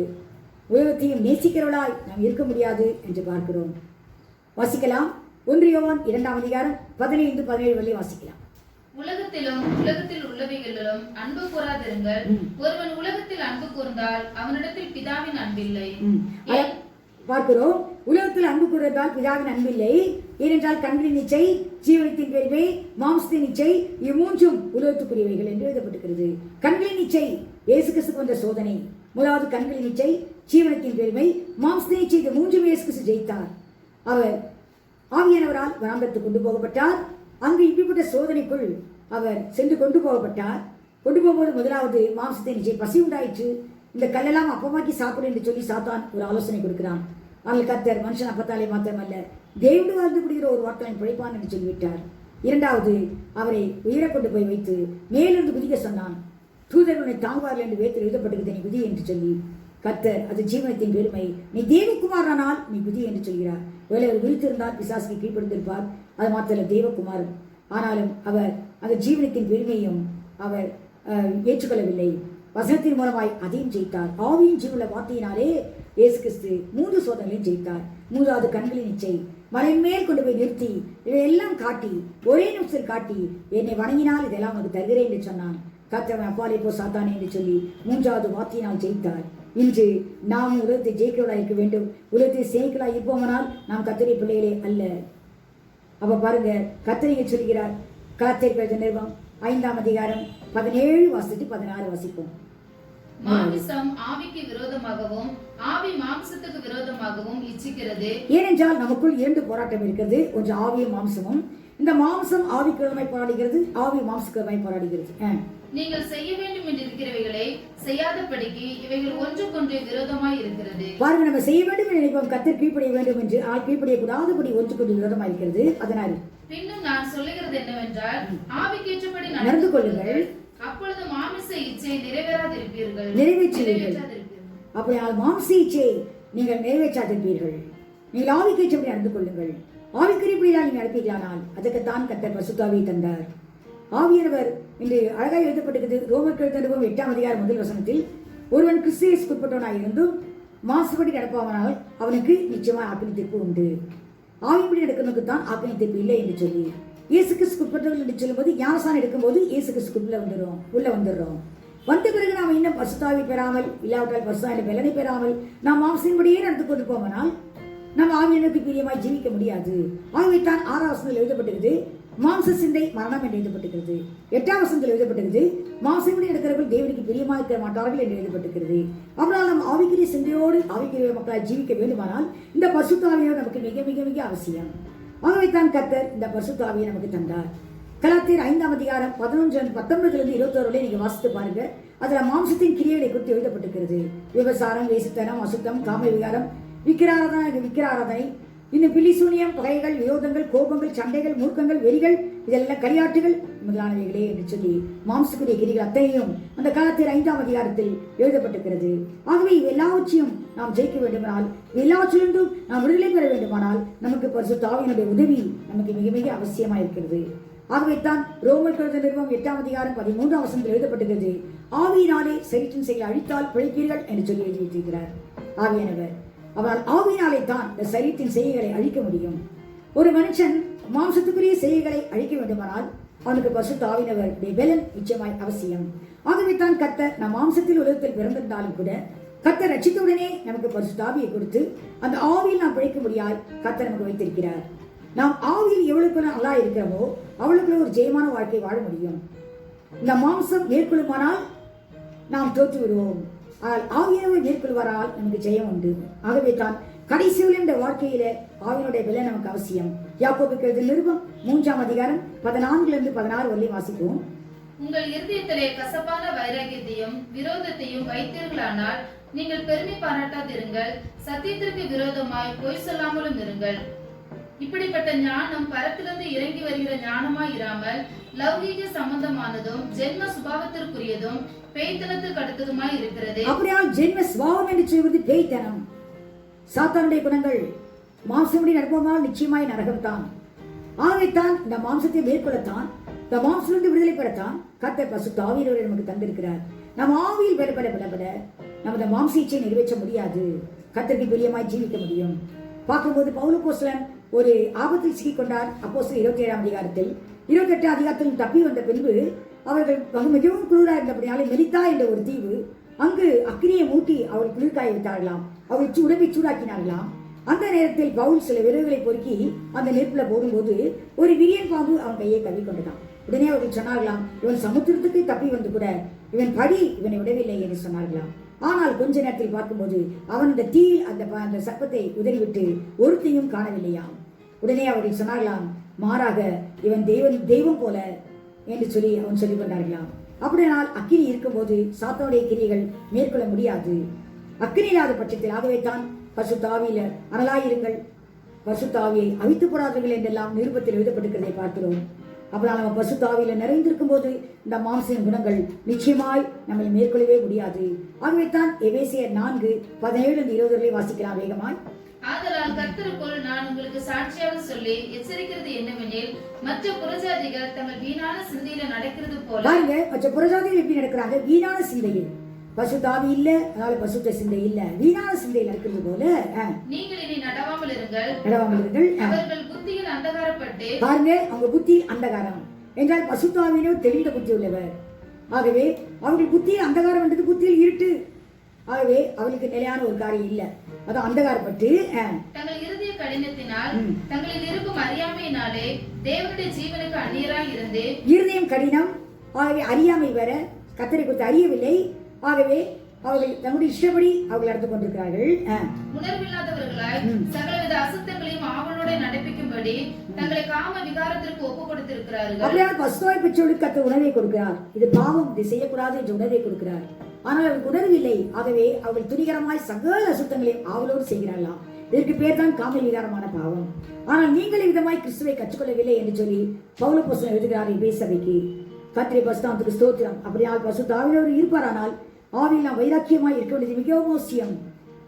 உலகத்தையும் நேசிக்கிறவளாய் நாம் இருக்க முடியாது என்று பார்க்கிறோம். வாசிக்கலாம். 1 யோவான் 2ஆம் அதிகாரம் 15-17 வரை வாசிக்கலாம். உலகத்தில் உள்ளவைகளிலும் அன்பு கூறாதிருங்கள். ஒருவன் உலகத்தில் அன்பு கூர்ந்தால் அவனிடத்தில் பிதாவின் அன்பில்லை. பார்க்கிறோம், உலகத்தில் அன்பு கூறுவதால் பிதாவின் அன்பில்லை. ஏனென்றால் கண்களின் இச்சை, ஜீவனத்தின் பெருமை, மாம்சத்தின் இச்சை, இம்மூன்றும் உலகத்துக்குரியவைகள் என்று எழுதப்பட்டிருக்கிறது. கண்களின் இச்சை இயேசு கிறிஸ்து வந்த சோதனை. முதலாவது கண்களின் இச்சை, ஜீவனத்தின் பெருமை, மாம்சத்தின் இச்சை, இது மூன்றும் இயேசு கிறிஸ்து ஜெயித்தார். அவர் ஆவியானவரால் வனாந்தரத்துக்கு கொண்டு போகப்பட்டார். அங்கு இப்படிப்பட்ட சோதனைக்குள் அவர் சென்று கொண்டு போகப்பட்டார். கொண்டு போகும்போது முதலாவது மாம்சத்தின் இச்சை, பசி உண்டாயிற்று. இந்த கல்லெல்லாம் அப்பமாக்கி சாப்பிடு என்று சொல்லி சாத்தான் ஒரு ஆலோசனை கொடுக்கிறான். ஆனால் கர்த்தர் மனுஷன் அப்பத்தாலே மாத்திரமல்ல தேவனோடு வாழ்ந்து பிடிக்கிற ஒரு வார்த்தையை பிழைப்பான் என்று சொல்லிவிட்டார். இரண்டாவது, அவரை உயிரை கொண்டு போய் வைத்து மேலிருந்து குதிக்க சொன்னான். தூதர்களை தாங்குவார்கள் என்று வேத்தில் எழுதப்பட்டிருக்க நீ குதி என்று சொல்லி கர்த்தர் அது ஜீவனத்தின் பெருமை, நீ தேவகுமாரானால் நீ குதி என்று சொல்கிறார். ஒருவேளை அவர் விழித்திருந்தால் பிசாசுக்கு கீழ்ப்படுத்திருப்பார். அது மாத்திர தேவகுமாரன். ஆனாலும் அவர் அந்த ஜீவனத்தின் பெருமையும் அவர் ஏற்றுக்கொள்ளவில்லை. வசனத்தின் மூலமாய் அதையும் ஜெயித்தார். ஆவியின் ஜீவன வார்த்தையினாலே இயேசு கிறிஸ்து 3 சோதனைகளையும் ஜெயித்தார். 3வது கண்களின் இச்சை மலையின் மேல் கொண்டு போய் நிறுத்தி இதையெல்லாம் காட்டி ஒரே நிமிஷத்தில் காட்டி என்னை வணங்கினால் இதெல்லாம் உனக்கு தருகிறேன் என்று சொன்னான். கர்த்தர் அப்பாலே போ சாத்தானே என்று சொல்லி 3வது வார்த்தையினால் ஜெயித்தார். இன்று நாம் உலகத்தை ஜெயிக்கலாக இருக்க வேண்டும். உலகத்தை ஜெயிக்கலாக இருப்போமானால் நாம் கர்த்தருடைய பிள்ளைகளே அல்ல. அப்ப பாருங்க, கர்த்தர் சொல்கிறார். கலாத்தியர் நிருபம் 5ஆம் அதிகாரம் 17-16 வாசிப்போம். மாமிசம் ஆவிக்கு விரோதமாகவும் ஆவி மாம்சத்துக்கு விரோதமாகவும் இச்சிக்கிறது. ஏனென்றால் நமக்குள் 2 போராட்டம் இருக்கிறது. ஒன்று ஆவியும் மாம்சமும். இந்த மாம்சம் ஆவிக்கு விரோதமாய் போராடுகிறது, ஆவி மாம்சத்துக்கு விரோதமாய் போராடுகிறது. நீங்கள் செய்ய வேண்டும் என்று இருக்கிறவைகளை செய்யாதபடிக்கு இவைகள் ஒன்றுக்கொன்று விரோதமாய் இருக்கிறது. பாருங்க, நம்ம செய்ய வேண்டும் என்று நினைப்போம், கர்த்தர் கீழ்ப்படிய வேண்டும் என்று கீழ்ப்படிய கூடாதபடி ஒன்றுக்கொன்று விரோதமாய் இருக்கிறது. அதனால் பின்னும் நான் சொல்லுகிறது என்னவென்றால் ஆவிக்கேற்றபடி நடந்து கொள்ளுங்கள், அப்பொழுது மாமிச இச்சை நிறைவேறாதிருப்பீர்கள். அப்படியால் மாம்ச இச்சை நீங்கள் நிறைவேற்றாதிருப்பீர்கள். நீங்கள் ஆவிக்கேற்றபடி நடந்து கொள்ளுங்கள். ஆவிக்குரியபடியால் நீங்கள் நடப்பீர்களானால் அதற்குத்தான் கர்த்தர் பரிசுத்த ஆவியை தந்தார். ஆவியானவர் இன்று அழகாக எழுதப்பட்டிருக்கிறது. ரோமர்கள் 8ஆம் அதிகாரம் 1 வசனத்தில், ஒருவன் கிறிஸ்துவுக்கு உட்பட்டவனாய் இருந்தும் மாசுபடி நடப்பவனால் அவனுக்கு நிச்சயமாக ஆக்கினை தீர்ப்பு உண்டு. ஆவிப்படி நடக்கிறவனுக்குத்தான் ஆக்கினை தீர்ப்பு இல்லை என்று சொல்லி இயேசு கிறிஸ்துவுக்கு உட்பட்டவர்கள் என்று சொல்லும்போது ஞானஸ்நானம் எடுக்கும்போது இயேசு கிறிஸ்துவுக்குள்ள வந்துடுறோம். வந்த பிறகு நாம் இன்னும் பரிசுத்தாவி பெறாமல், இல்லாவிட்டால் பரிசுத்தாவின் பலனை பெறாமல் நாம் மாம்சத்தின்படியே நடந்து கொண்டு போவனால் நாம் ஆவியனுக்கு பிரியமாய் ஜீவிக்க முடியாது. ஆகவேதான் 6ஆம் வசனத்தில் எழுதப்பட்டிருக்கிறது, மாம்ச சிந்தை மரணம் என்று எழுதப்பட்டிருக்கிறது. 8ஆம் வசனத்தில் எழுதப்பட்டிருக்கிறது, மாம்சப்படி நடக்கிறவர்கள் தேவனுக்கு பிரியமாக இருக்க மாட்டார்கள் என்று எழுதப்பட்டிருக்கிறது. அவரால் நாம் ஆவிக்குரிய சிந்தையோடு ஆவிக்குரிய மக்களால் ஜீவிக்க வேண்டுமானால் இந்த பரிசுத்த ஆவியோடு நமக்கு மிக மிக மிக அவசியம். ஆகவேதான் கர்த்தர் இந்த பரிசுத்த ஆவியை நமக்கு தந்தார். கலாத்தியர் 5ஆம் அதிகாரம் 19-19 21 நீங்க வாசித்து பாருங்க. அதுல மாம்சத்தின் கிரியைகளை குறித்து எழுதப்பட்டிருக்கிறது. விபசாரம், வேசித்தனம், அசுத்தம், காம விகாரம், விக்கிராராதனை, இன்னும் பிலிசூனியம், பகைகள், விரோதங்கள், கோபங்கள், சண்டைகள், மூர்க்கங்கள், வெறிகள், இதெல்லாம் களியாட்டுகள் முதலானவைகளே என்று சொல்லி மாம்சக்குரிய கிரிகள் அத்தனையும் அந்த காலத்தில் 5ஆம் அதிகாரத்தில் எழுதப்பட்டிருக்கிறது. ஆகவே எல்லாவற்றையும் நாம் ஜெயிக்க வேண்டுமானால், எல்லாவற்றிலிருந்தும் நாம் விடுதலை பெற வேண்டுமானால் நமக்கு பரிசுத்த ஆவியினுடைய உதவி நமக்கு மிக மிக அவசியமாக இருக்கிறது. ஆகவே தான் ரோமர்கள் நிருபம் 8ஆம் அதிகாரம் 13ஆம் வசனத்தில் எழுதப்பட்டிருக்கிறது, ஆவியினாலே சரீரத்தின் செயலை அழித்தால் பிழைப்பீர்கள் என்று சொல்லி எழுதி வைத்திருக்கிறார் ஆவியானவர். அவனால் ஆவியினாலே தான் இந்த சரீரத்தின் செய்கைகளை அழிக்க முடியும். ஒரு மனுஷன் மாம்சத்துக்குரிய செய்கைகளை அழிக்க வேண்டுமானால் அவனுக்கு பரிசுத்த ஆவியானவர் பலன் நிச்சயமாய் அவசியம். ஆகவே தான் கர்த்தர் நம் மாம்சத்தில் உலகத்தில் பிறந்திருந்தாலும் கூட கர்த்தர் ரட்சித்தவுடனே நமக்கு பரிசுத்த ஆவியை கொடுத்து அந்த ஆவியில் நாம் பிழைக்க முடியாய் கர்த்தர் நமக்கு வைத்திருக்கிறார். நாம் ஆவியில் எவ்வளவுக்கு நல்லா இருக்கிறோமோ அவளுக்குள்ள ஒரு ஜெயமான வாழ்க்கை வாழ முடியும். இந்த மாம்சம் மேற்கொள்ளுமானால் நாம் தோற்று விடுவோம். ஆனால் ஆவியானவர் மேற்கொள்வாரால் நமக்கு ஜெயம் உண்டு. ஆகவே தான் கடைசியில் இந்த வாழ்க்கையில ஆவியினுடைய விலை நமக்கு அவசியம். யாக்கோபுக்கு நிருபம் 3ஆம் அதிகாரம் 14-16 வரை வாசிப்போம். உங்கள் இருதயத்திலே கசப்பான வைராக்கியத்தையும் விரோதத்தையும் வைத்தீர்களானால் நீங்கள் பெருமை பாராட்டாதிருங்கள், சத்தியத்திற்கு விரோதமாய் பொய் சொல்லாமலும் இருங்கள். இப்படிப்பட்ட ஞானம் பரத்திலிருந்து இறங்கி வருகிற ஞானமாய் இராமல் லௌகீக சம்பந்தமானதும் ஜென்ம சுபாவத்திற்குரியதும் பேய்த்தனத்துக்கு அடுத்ததுமாய் இருக்கிறது. அப்படியால் ஜென்ம சுபாவம் என்று சொல்வது பேய்த்தனம், சாத்தானுடைய குணங்கள். மாம்சப்படி நடப்போமால் நிச்சயமாய் நரகம்தான். ஆகவேதான் இந்த மாம்சத்தை மேற்கொள்ளத்தான், இந்த மாம்சத்திலிருந்து விடுதலை பெறத்தான் கர்த்தர் பரிசுத்த ஆவியானவரை நமக்கு தந்திருக்கிறார். நம் ஆவியில் பெறப்பட நமது மாம்ச இச்சையை நிறைவேற்ற முடியாது. கர்த்தருக்கு பிரியமாய் ஜீவிக்க முடியும். பார்க்கும்போது பவுல் அப்போஸ்தலன் ஒரு ஆபத்தில் சிக்கிக்கொண்டார். அப்போஸ்தலர் 27ஆம் அதிகாரத்தில் 28ஆம் அதிகாரத்தில் தப்பி வந்த பின்பு அவர்கள் மிகவும் குளிராக இருந்தபடியாலே மெலித்தா என்ற ஒரு தீவு, அங்கு அக்கினியை மூட்டி அவர்கள் குளிர்காய வைத்தார்களாம். அவர்கள் உடம்பை சூடாக்கினார்களாம். அந்த நேரத்தில் பவுல் சில விறகுகளை பொறுக்கி அந்த நெருப்புல போடும்போது ஒரு விரியன் பாம்பு அவன் கையை கவி கொண்டதான். உடனே அவர்கள் சொன்னார்களாம், இவன் சமுத்திரத்துக்கு தப்பி வந்து கூட இவன் படி இவனை விடவில்லை என்று சொன்னார்களாம். ஆனால் கொஞ்ச நேரத்தில் பார்க்கும்போது அவன் இந்த தீயில் அந்த சர்ப்பத்தை உதறிவிட்டு ஒருத்தையும் காணவில்லையாம். உடனே அவர்கள் சொன்னார்களாம், மாறாக இவன் தெய்வம் போல என்று சொல்லி அவன் சொல்லிக் கொண்டார்களாம். அப்படியானால் அக்கினி இருக்கும்போது சாத்தானுடைய கிரியைகள் மேற்கொள்ள முடியாது. அக்கினி இல்லாத பட்சத்தில் ஆகவே தான் பரிசுத்த ஆவியில அனலாயிருங்கள், பரிசுத்த ஆவியை அவித்து போடாதீர்கள் என்றெல்லாம் நிருபத்தில் எழுதப்பட்டிருக்கிறதை பார்க்கிறோம். அப்படினால் நம்ம பரிசுத்த ஆவியில நிறைந்திருக்கும் போது இந்த மாம்சத்தின் குணங்கள் நிச்சயமாய் நம்மை மேற்கொள்ளவே முடியாது. ஆகவே தான் எபேசியர் 4:17-20 வாசிக்கலாம் வேகமாய். ஆதலால் கர்த்தருக்குள் நான் உங்களுக்கு சாட்சியாக சொல்லி எச்சரிக்கிறது என்னவெனில், மற்ற புறஜாதிகள் தங்கள் வீணான சிந்தையில நடக்கிறது போல. பாருங்க, மற்ற புறஜாதிகள் எப்படி நடக்கிறாங்க? வீணான சிந்தையில். பரிசுத்த ஆவி இல்ல, அதனால பரிசுத்த சிந்தை இல்ல, வீணான சிந்தையில் நடக்கிறது போல நீங்கள் இனி நடவாமல் இருங்கள். அவர்கள் புத்தியில் அந்தகாரப்பட்டு. பாருங்க, அவங்க புத்தியில் அந்தகாரம் என்றால் பரிசுத்த ஆவியினர் தெளிந்த புத்தி உள்ளவர். ஆகவே அவர்கள் புத்தியில் அந்தகாரம் என்றது புத்தியில் இருட்டு. ஆகவே அவளுக்கு நிலையான ஒரு காரியம் இல்ல, அதான் அந்தகாரப்பட்டு தங்கள் இருதய கடினத்தினால் தங்களில் இருக்கும் அறியாமையினாலே தேவனுடைய ஜீவனுக்கு அந்நியராய் இருந்து. இருதயம் கடினம், ஆகவே அறியாமை வர கர்த்தரை குறித்து அறியவில்லை. ஆகவே அவர்கள் தங்களுடைய இஷ்டப்படி அவர்கள் நடந்து கொண்டிருக்கிறார்கள். உணர்வில்லாதவர்களாய் சகலவித அசுத்தங்களையும் ஆவலோட நடப்பிக்கும்படி தங்களை காம விகாரத்திற்கு ஒப்பு கொடுத்திருக்கிறார்கள். அப்படியே பசுவாய் பெற்றோருக்கு கர்த்தர் உணவை கொடுக்கிறார். இது பாவம், இது செய்யக்கூடாது என்ற உணர்வை கொடுக்கிறார். ஆனால் அவருக்கு உணர்வில்லை. ஆகவே அவர்கள் துணிகரமாய் சகல அசுத்தங்களையும் ஆவலோடு செய்கிறார்களாம். இதற்கு பேர் தான் காம விகாரமான பாவம். ஆனால் நீங்கள் விதமாய் கிறிஸ்துவை கற்றுக்கொள்ளவில்லை என்று சொல்லி பவுல் அப்போஸ்தலன் எழுதுகிறார் எபேசு சபைக்கு. கர்த்தருடைய பரிசுத்தத்துக்கு ஸ்தோத்திரம். அப்படியால் பரிசுத்த ஆவியோடு இருப்பாரானால் ஆவியில் நாம் வைராக்கியமாய் இருக்க வேண்டியது மிகவும் அவசியம்.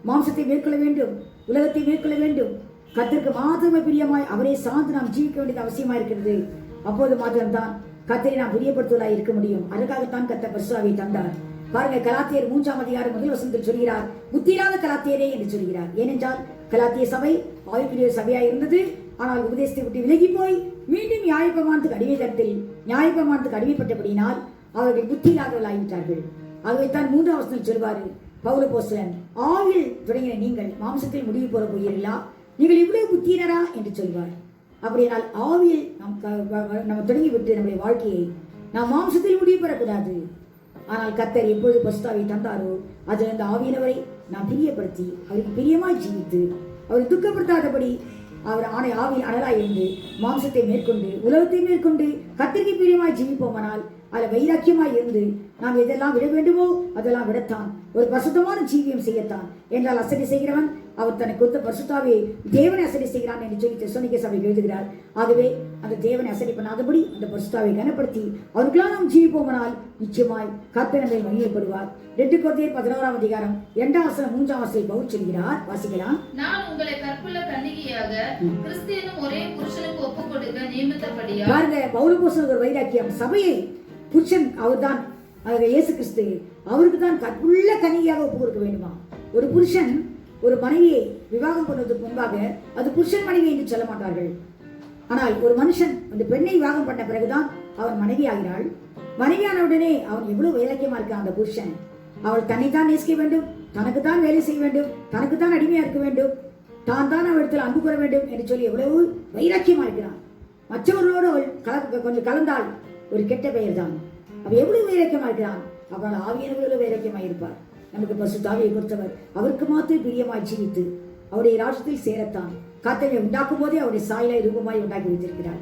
மாம்சத்தை மேற்கொள்ள வேண்டும், உலகத்தை மேற்கொள்ள வேண்டும். கர்த்தருக்கு மாத்திரமே பிரியமாய் அவரே சார்ந்து நாம் ஜீவிக்க வேண்டியது அவசியமா இருக்கிறது. அப்போது மாத்திரம்தான் கர்த்தரை நாம் பிரியப்படுத்துவதாய் இருக்க முடியும். அதற்காகத்தான் கர்த்தர் பரிசுத்த ஆவியை தந்தார். பாருங்க, கலாத்தியர் 3:1 சொல்கிறார், புத்தியில்லாத கலாத்தியரே என்று சொல்கிறார். ஏனென்றால் கலாத்திய சபை ஆவிக்குரிய சபையாய் இருந்தது. ஆனால் உபதேசத்தை விட்டு விலகி போய் மீண்டும் நியாயப்பிரமாணத்துக்கு அடிமைப்பட்டபடியினால் அவர்கள் புத்தியில்லாதவர்கள் ஆகிவிட்டார்கள். ஆகவே தான் 3 சொல்வாரு பவுல் அப்போஸ்தலன், ஆவியில் தொடங்கின நீங்கள் மாம்சத்தில் முடிவு போற போகிறீர்களா? நீங்கள் இவ்வளவு புத்தியினரா என்று சொல்வார். அப்படியானால் ஆவியில் நம்ம தொடங்கிவிட்டு நம்முடைய வாழ்க்கையை நாம் மாம்சத்தில் முடிவு பெறக்கூடாது. ஆனால் கர்த்தர் எப்பொழுது பரிசுத்த ஆவியை தந்தாரோ அதிலிருந்து ஆவியினவரை நாம் பிரியப்படுத்தி அவருக்கு பிரியமாய் ஜீவித்து அவரை துக்கப்படுத்தாதபடி அவர் ஆவியில் அனலாய் இருந்து மாம்சத்தை மேற்கொண்டு உலகத்தை மேற்கொண்டு கர்த்தருக்கு பிரியமாய் ஜீவிப்போமானால் அதில் வைராக்கியமாய் இருந்து நாம் எதெல்லாம் விட வேண்டுமோ அதெல்லாம் விடத்தான், ஒரு பரிசுத்தமான ஜீவியம் செய்யத்தான். என்றால் அசட்டை செய்கிறவன் அவர் தனக்கு கொடுத்த பரிசுத்தாவே தேவனை அசட்டை செய்கிறான் என்று சொல்லி தெசலோனிக்கே சபை எழுதுகிறார். ஆகவே அந்த தேவனை அசட்டை பண்ணாதபடி அந்த பரிசுத்தாவை கனப்படுத்தி அவர்களால் நாம் ஜீவிப்போமானால் நிச்சயமாய் கர்த்தர் நம்மை மகிமைப்படுவார். 2 கொரிந்தியர் 11:2 3 பவுல் சொல்கிறார், வாசிக்கலாம். நான் உங்களை கற்புள்ள கன்னிகையாக கிறிஸ்து என்னும் ஒரே புருஷனுக்கு ஒப்புக் கொடுக்க நியமித்தபடியா. பாருங்க, பவுல் அப்போஸ்தலன் ஒரு வைராக்கியம். சபையை புருஷன் அவர்தான், இயேசு கிறிஸ்து அவருக்கு தான் கற்புள்ள கன்னிகையாக ஒப்பு கொடுக்க வேண்டுமா? ஒரு புருஷன் ஒரு மனைவியை விவாகம் பண்ணுவதற்கு முன்பாக அது புருஷன் மனைவி என்று சொல்ல மாட்டார்கள். ஆனால் ஒரு மனுஷன் அந்த பெண்ணை விவாகம் பண்ண பிறகுதான் அவன் மனைவி ஆகிறாள். மனைவியானவுடனே அவன் எவ்வளவு வைராக்கியமா இருக்கான் அந்த புருஷன். அவள் தன்னைத்தான் நேசிக்க வேண்டும், தனக்குத்தான் வேலை செய்ய வேண்டும், தனக்குத்தான் அடிமையா இருக்க வேண்டும், தான் அவளிடத்தில் அன்பு கூற வேண்டும் என்று சொல்லி எவ்வளவு வைராக்கியமா இருக்கிறான். மற்றவர்களோடு அவள் கொஞ்சம் கலந்தால் ஒரு கெட்ட பெயர் தான். அவள் எவ்வளவு வைராக்கியமா இருக்கிறான். அவள் ஆவியானவர்களும் வைராக்கியமாய் இருப்பார். நமக்கு பரிசுத்த ஆவியை கொடுத்தவர் அவருக்கு மாத்திரம் பிரியமாய் ஜீவித்து அவருடைய ராஜ்யத்தில் சேரத்தான் கர்த்தரை உண்டாக்கும் போதே அவருடைய சாயலாய் ரூபமாய் உண்டாக்கி வைத்திருக்கிறார்.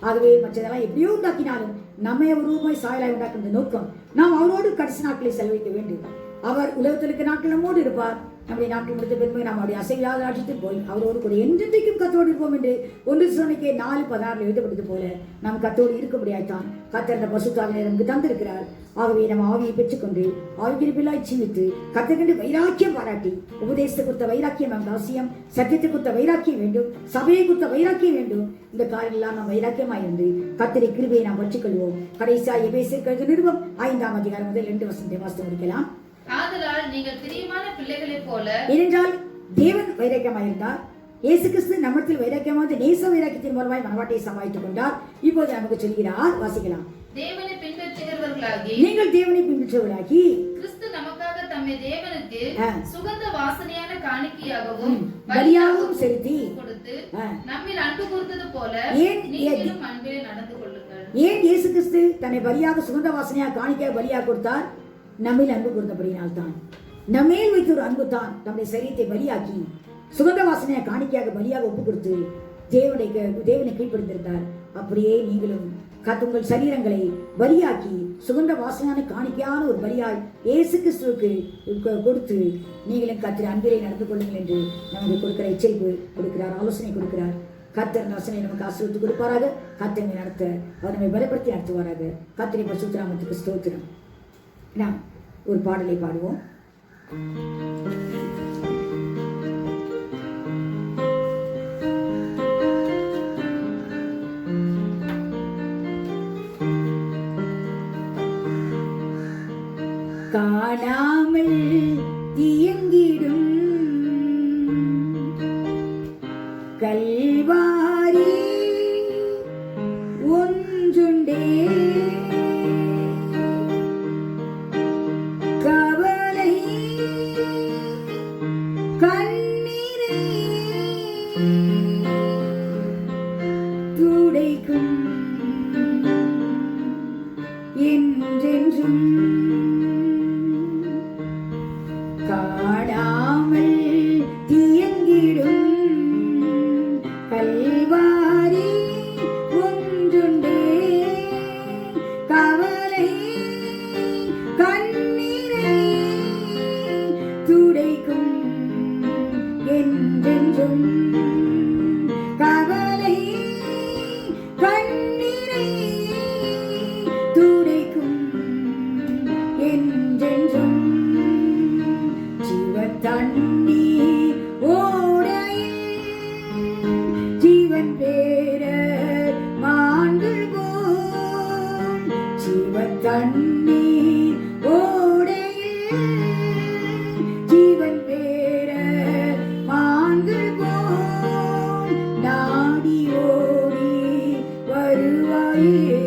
ஆகவே மற்றதெல்லாம் எப்படியோ உண்டாக்கினாலும் நம்மை ஒரு ரூபாய் சாயலாய் உண்டாக்குற நோக்கம் நாம் அவரோடு கடைசி நாட்களை செலவழிக்க வேண்டும். அவர் உலகத்தில் இருக்க நாட்கள் நம்மோடு இருப்பார். நம்முடைய நாட்கள் முடித்த பின்பு நம்முடைய அசைவில்லாத ராஜ்யத்தில் போய் அவரோடு கூட என்றென்றைக்கும் கத்தோடு இருப்போம் என்று 1 தெசலோனிக்கேயர் 4:16 எழுதப்பட்டது போல நாம் கத்தோடு இருக்க முடியாதான் கர்த்தர் அந்த பரிசுத்த ஆவியை நமக்கு தந்திருக்கிறார். ஆகவே நம்ம ஆவியை பெற்றுக்கொண்டு ஆவியில்லாய் ஜீவித்து கர்த்தருக்கு வைராக்கியம் பாராட்டி உபதேசத்தை கொடுத்த வைராக்கியம் நமக்கு அவசியம். சத்தியத்தை கொடுத்த வைராக்கியம் வேண்டும், சபையை கொடுத்த வைராக்கியம் வேண்டும். இந்த காலையெல்லாம் நாம் வைராக்கியமாய் இருந்து கர்த்தரை கிருபையை நாம் வச்சுக்கொள்வோம். கடைசியாக எபேசியர் எழுதின நிருபம் 5:2 வாசித்து முடிக்கலாம். ஆதலால் நீங்கள் பிரியமான பிள்ளைகளைப் போல. ஏனென்றால் தேவன் வைராக்கியமாயிருந்தார். இயேசு கிறிஸ்து நம்மிடத்தில் வைராக்கியமாக நேச வைராக்கியத்தின் மூலமாய் மனவாட்டியை சமாளித்துக் கொண்டார். இப்போது நமக்கு சொல்கிறார், வாசிக்கலாம். தேவனை பின்பற்றுகிறவர்களாகி நீங்கள் தேவனை பின்பற்றுவர்களாகி கிறிஸ்து நமக்காக தம்மை தேவனுக்கு சுகந்த வாசனையான காணிக்கையாகவும் பலியாகவும் செலுத்தி கொடுத்து நம்மில் அன்பு கூர்ந்தது போல நீங்களும் அன்பிலே நடந்து கொள்ளுங்கள். ஏன் இயேசு கிறிஸ்து தன்னை பலியாக சுகந்த வாசனையாக காணிக்கையாக பலியாக கொடுத்தார்? நம்மில் அன்பு கூர்ந்தபடினால் தான். நம்மேல் வைத்த ஒரு அன்பு தான் நம்முடைய சரீரத்தை பலியாக்கி சுகந்த வாசனையாக காணிக்கையாக பலியாக ஒப்பு கொடுத்து தேவனை கீழ்ப்படுத்திருந்தார். அப்படியே நீங்களும் உங்கள் சரீரங்களை பலியாக்கி சுகந்த வாசனையான காணிக்கையான ஒரு பலியாய் இயேசு கிறிஸ்துவுக்கு கொடுத்து நீங்களும் கர்த்தர் அன்பிலே நடந்து கொள்ளுங்கள் என்று நமக்கு கொடுக்கிற எச்சரிப்பு கொடுக்கிறார், ஆலோசனை கொடுக்கிறார். கர்த்தர் நாசனை நமக்கு ஆசீர்வதித்து கொடுப்பாராக. கர்த்தரை நடத்த அவர் நம்மை பலப்படுத்தி நடத்துவாராக. கர்த்தரை பரிசுத்த நாமத்துக்கு ஸ்தோத்திரம். நாம் ஒரு பாடலை பாடுவோம். காணாமல் இயங்கிடும் கல்வாரி ஒன்றுண்டே, கவலை கண்ணீரை துடைக்கும் என்றென்றும். காணாமல் இயங்கிடும் கல்வாரி ஒன்றுண்டே, கவலை கண்ணீரை துடைக்கும் என்றென்றும். கவலை கண்ணீரை துடைக்கும் என்றென்றும். தண்ணீர் ஓடையில் ஜீவன் பேர மான்கள் போல், ஜீவன் தண்ணீர் ஓடையில் ஜீவன் பேர மான்கள் போல், நாடி ஓடி வருவாயே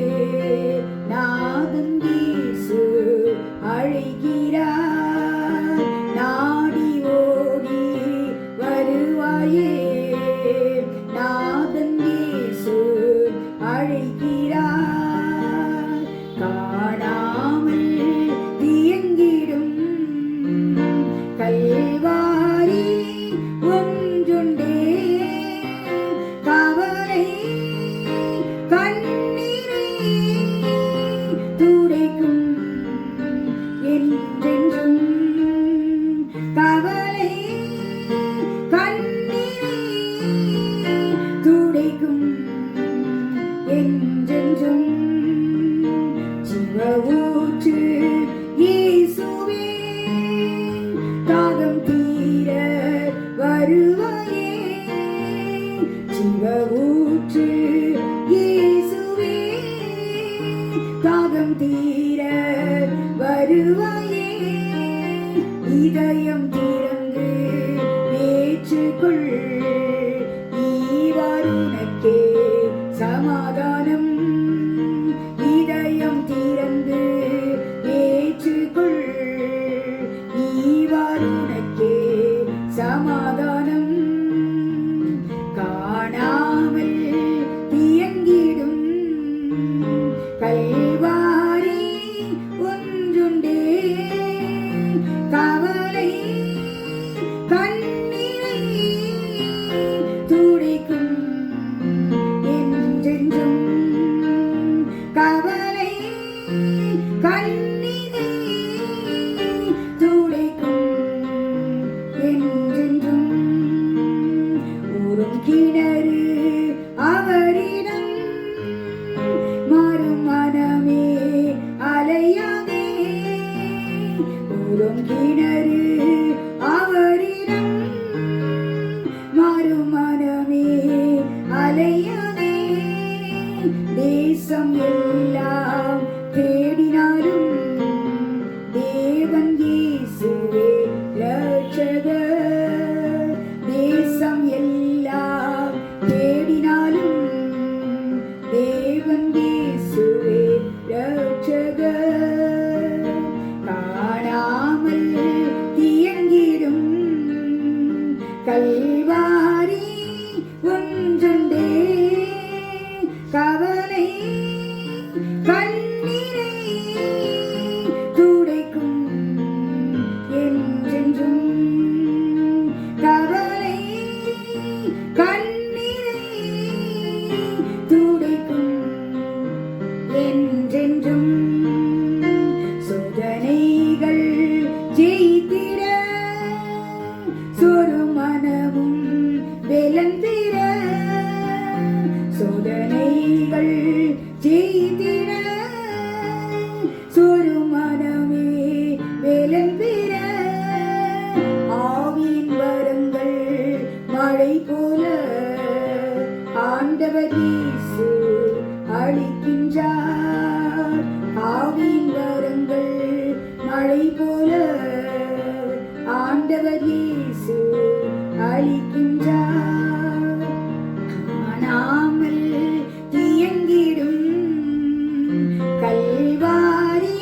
நாதன் இயேசு அழைக்கிறார். நாதன் இயேசு அழைக்கிறார். காணாமல் இயங்கிடும் கல்வாரி ஒன்றுண்டே, கவலை கண்ணீரை துடைக்கும் என்றென்றும். கவலை துடைக்கும் என்றென்றும். ஜீவ ஊற்று இயேசுவே, தாகம் தீர வருவாயே. ஜீவ ஊற்று இயேசுவே, தாகம் தீர வருவாயே. இதயம் திறந்து ஏற்றுக்கொள், உனக்கே சமாதானம். இதயம் திறந்து ஏற்றுக்கொள், உனக்கே சமாதானம். காணாமல் இயங்கிடும் கல்வாரி ஒன்றுண்டே, கவலை கண்ணீரை துடைக்கும் என்றென்றும். கவலை கண்ணீரை துடைக்கும் என்றென்றும். ஊரும் கிணறு அவரிடம், மாறும் மனமே அலையாதே. ஊரும் கிணறு அவரிடம், மாறும் மனமே அலையாதே. தேசம் எல்லாம் தேடினாலும் தேவன் இயேசுவே இரட்சகர். தேசம் எல்லாம் தேடினாலும் தேவன் இயேசுவே இரட்சகர். காணாமல் இயங்கிடும் கல்வாரி ஒன்றுண்டே, கவலை கண்ணீரை துடைக்கும் என்றென்றும். கவலை கண்ணீரை துடைக்கும் செய்திட சொரு மனமே வேலன் பெற ஆவியின் வரங்கள் மழை போல ஆண்டவர் இயேசு அளிக்கின்றார். ஆவியின் வரங்கள் மழை போல ஆண்டவர் இயேசு அளிக்கின்றார். காணாமல் தீயங்கிடும் கல்வாரி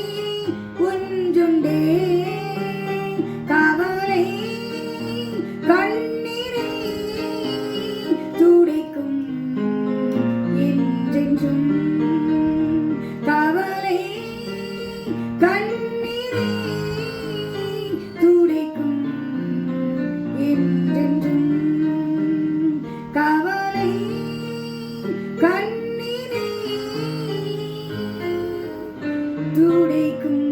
ஒன்றுண்டே கவலை கண்ணீரை துடைக்கும் என்றென்றும் கவலை கண்ணீரை துடைக்கும் என்றென்றும் கவலை கண்ணீரை துடைக்கும்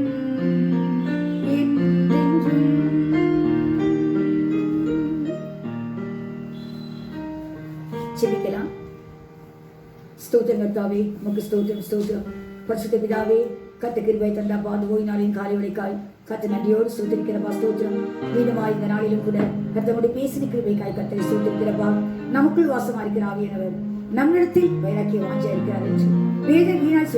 என்றென்றும். ஜெபிக்கலாம். ஸ்தோத்திரம் கர்த்தாவே, உமக்கு ஸ்தோத்திரம் ஸ்தோத்திரம். பரிசுத்த பிதாவே, கர்த்தர் கிருபை தந்தப்பா அந்த ஓய்வு நாளின் காலை வேளைக்காய் கர்த்தர் நன்றியோடு ஸ்தோத்திரிக்கிறப்பா ஸ்தோத்திரம். மீண்டுமாய் இந்த நாளிலும் கூட கர்த்தரோடு பேசின கிருபைக்காய் கர்த்தரை ஸ்தோத்திரிக்கிறப்பா. நமக்குள் வாசமா இருக்கிற ஆவியானவர் நம்மிடத்தில் வைராக்கிய வாஞ்சா இருக்கிறார் என்று வேத வீணாய்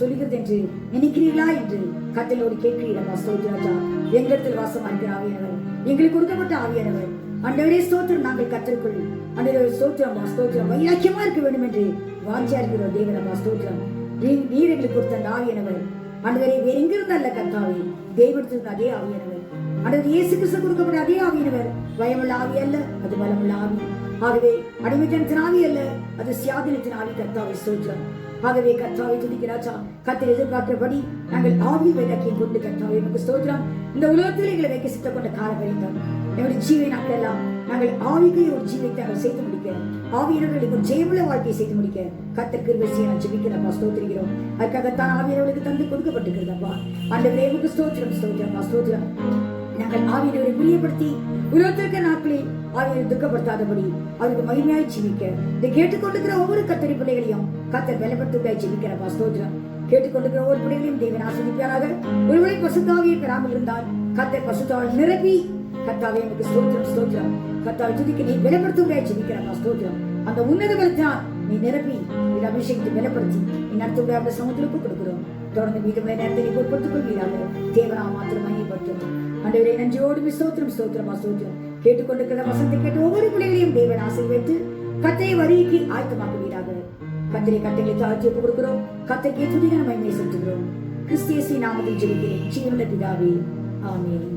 சொல்லுகிறது என்று நினைக்கிறீர்களா என்று கர்த்தரோடு கேட்கிறீரப்பா ஸ்தோத்திராஜா. எங்களிடத்தில் வாசமா இருக்கிற ஆவியானவர், எங்களுக்கு கொடுக்கப்பட்ட ஆவியானவர் ஆண்டவரே ஸ்தோத்திரம். நாங்கள் கர்த்தருக்குள் ஆண்டவரே ஸ்தோத்திரம் ஸ்தோத்திரம் வைராக்கியமா இருக்க வேண்டும் என்று வாஞ்சா இருக்கிற தேவனப்பா ஸ்தோத்திரம். நீர் எங்களுக்கு கொடுத்த அந்த ஆவியானவர் ஆண்டவரே வேற எங்கிருந்து அல்ல கர்த்தாவே, தேவனத்திற்கு அதே ஆவியானவர் ஆண்டவர் இயேசு கிறிஸ்து கொடுக்கப்பட்ட அதே ஆவியானவர் பயமுள்ள ஆவி அல்ல, அது பலமுள்ள ஆவி. ஆகவே அடிமைத்தனத்தின் ஆவி அல்ல, அது சியாதனத்தின் ஆவி கர்த்தாவை ஸ்தோத்திரம். ஆகவே கர்த்தாவை துதிக்கிறாச்சா கர்த்தர் எதிர்பார்க்கிறபடி நாங்கள் ஆவி வைராக்கியம் கொண்டு கர்த்தாவை நமக்கு ஸ்தோத்திரம். இந்த உலகத்தில் எங்களை வைக்க சித்த கொண்ட காலம் வரைந்தார் எங்களுடைய ஜீவை நாட்களெல்லாம் நாங்கள் ஆவிக்கு ஒரு ஜீவித்தை நாங்கள் செய்து முடிக்க, ஆவியினர்களுக்கு ஒரு ஜெயமுள்ள வாழ்க்கையை செய்து முடிக்க கர்த்தர் கிருபை செய்ய நான் ஜெபிக்கிறப்பா ஸ்தோத்திரிக்கிறோம். அதுக்காகத்தான் ஆவியினர்களுக்கு தந்து கொடுக்கப்பட்டிருக்கிறதப்பா. ஆண்டவரே உமக்கு ஸ்தோத்திரம் ஸ்தோத்திரப்பா ஸ்தோத்திரம். நாங்கள் ஆவியினரை பிரியப்படுத்தி உலகத்திற்கு நாட்களில் ஆவியை துக்கப்படுத்தாதபடி அவருக்கு மகிமையாய் ஜீவிக்க இதை கேட்டுக்கொண்டிருக்கிற ஒவ்வொரு கர்த்தரின் பிள்ளைகளையும் கர்த்தர் பலப்படுத்துவதாய் ஜெபிக்கிறப்பா ஸ்தோத்திரம். கேட்டுக்கொண்டிருக்கிற ஒவ்வொரு பிள்ளைகளையும் தேவன் ஆசீர்வதிப்பாராக. ஒருவேளை பசுத்தாவியை பெறாமல் இருந்தால் கர்த்தர் பசுத்தாவை நிரப்பி கர்த்தாவே எனக்கு ஸ்தோத்திரம் ஸ்தோத்திரம். கர்த்தாவை துதிக்க நீ பலப்படுத்துவதாய் ஜெபிக்கிறப்பா ஸ்தோத்திரம். அந்த உன்னத பலத்தினால் நீ நிரப்பி நீ அபிஷேகத்தை பலப்படுத்தி நீ நடத்துவதை அந்த சமூகத்திற்கு கொடுக்கிறோம். தொடர்ந்து மீதமுள்ள நேரத்தை நீ பொறுப்படுத்திக் கொள்வீராக. தேவனா மாத்திரம் மையப்படுத்தும். ஆண்டவரே நன்றியோடு ஸ்தோத்திரம் ஸ்தோத்திரமா ஸ்தோத்திரம். கேட்டுக்கொண்டிருக்கிற வசனத்தை கேட்டு ஒவ்வொரு பிள்ளைகளையும் தேவன் ஆசீர்வதித்து கர்த்தரை வருகைக்கு ஆயத்தமாக்குவீராக. கர்த்தரை கர்த்தர்களை தாழ்த்தி ஒப்புக் கொடுக்கிறோம். கர்த்தருக்கே துதியான மகிமையை செலுத்துகிறோம். கிறிஸ்து இயேசுவின் நாமத்தில் ஜெபிக்கிறேன் ஜீவனுள்ள பிதாவே, ஆமென்.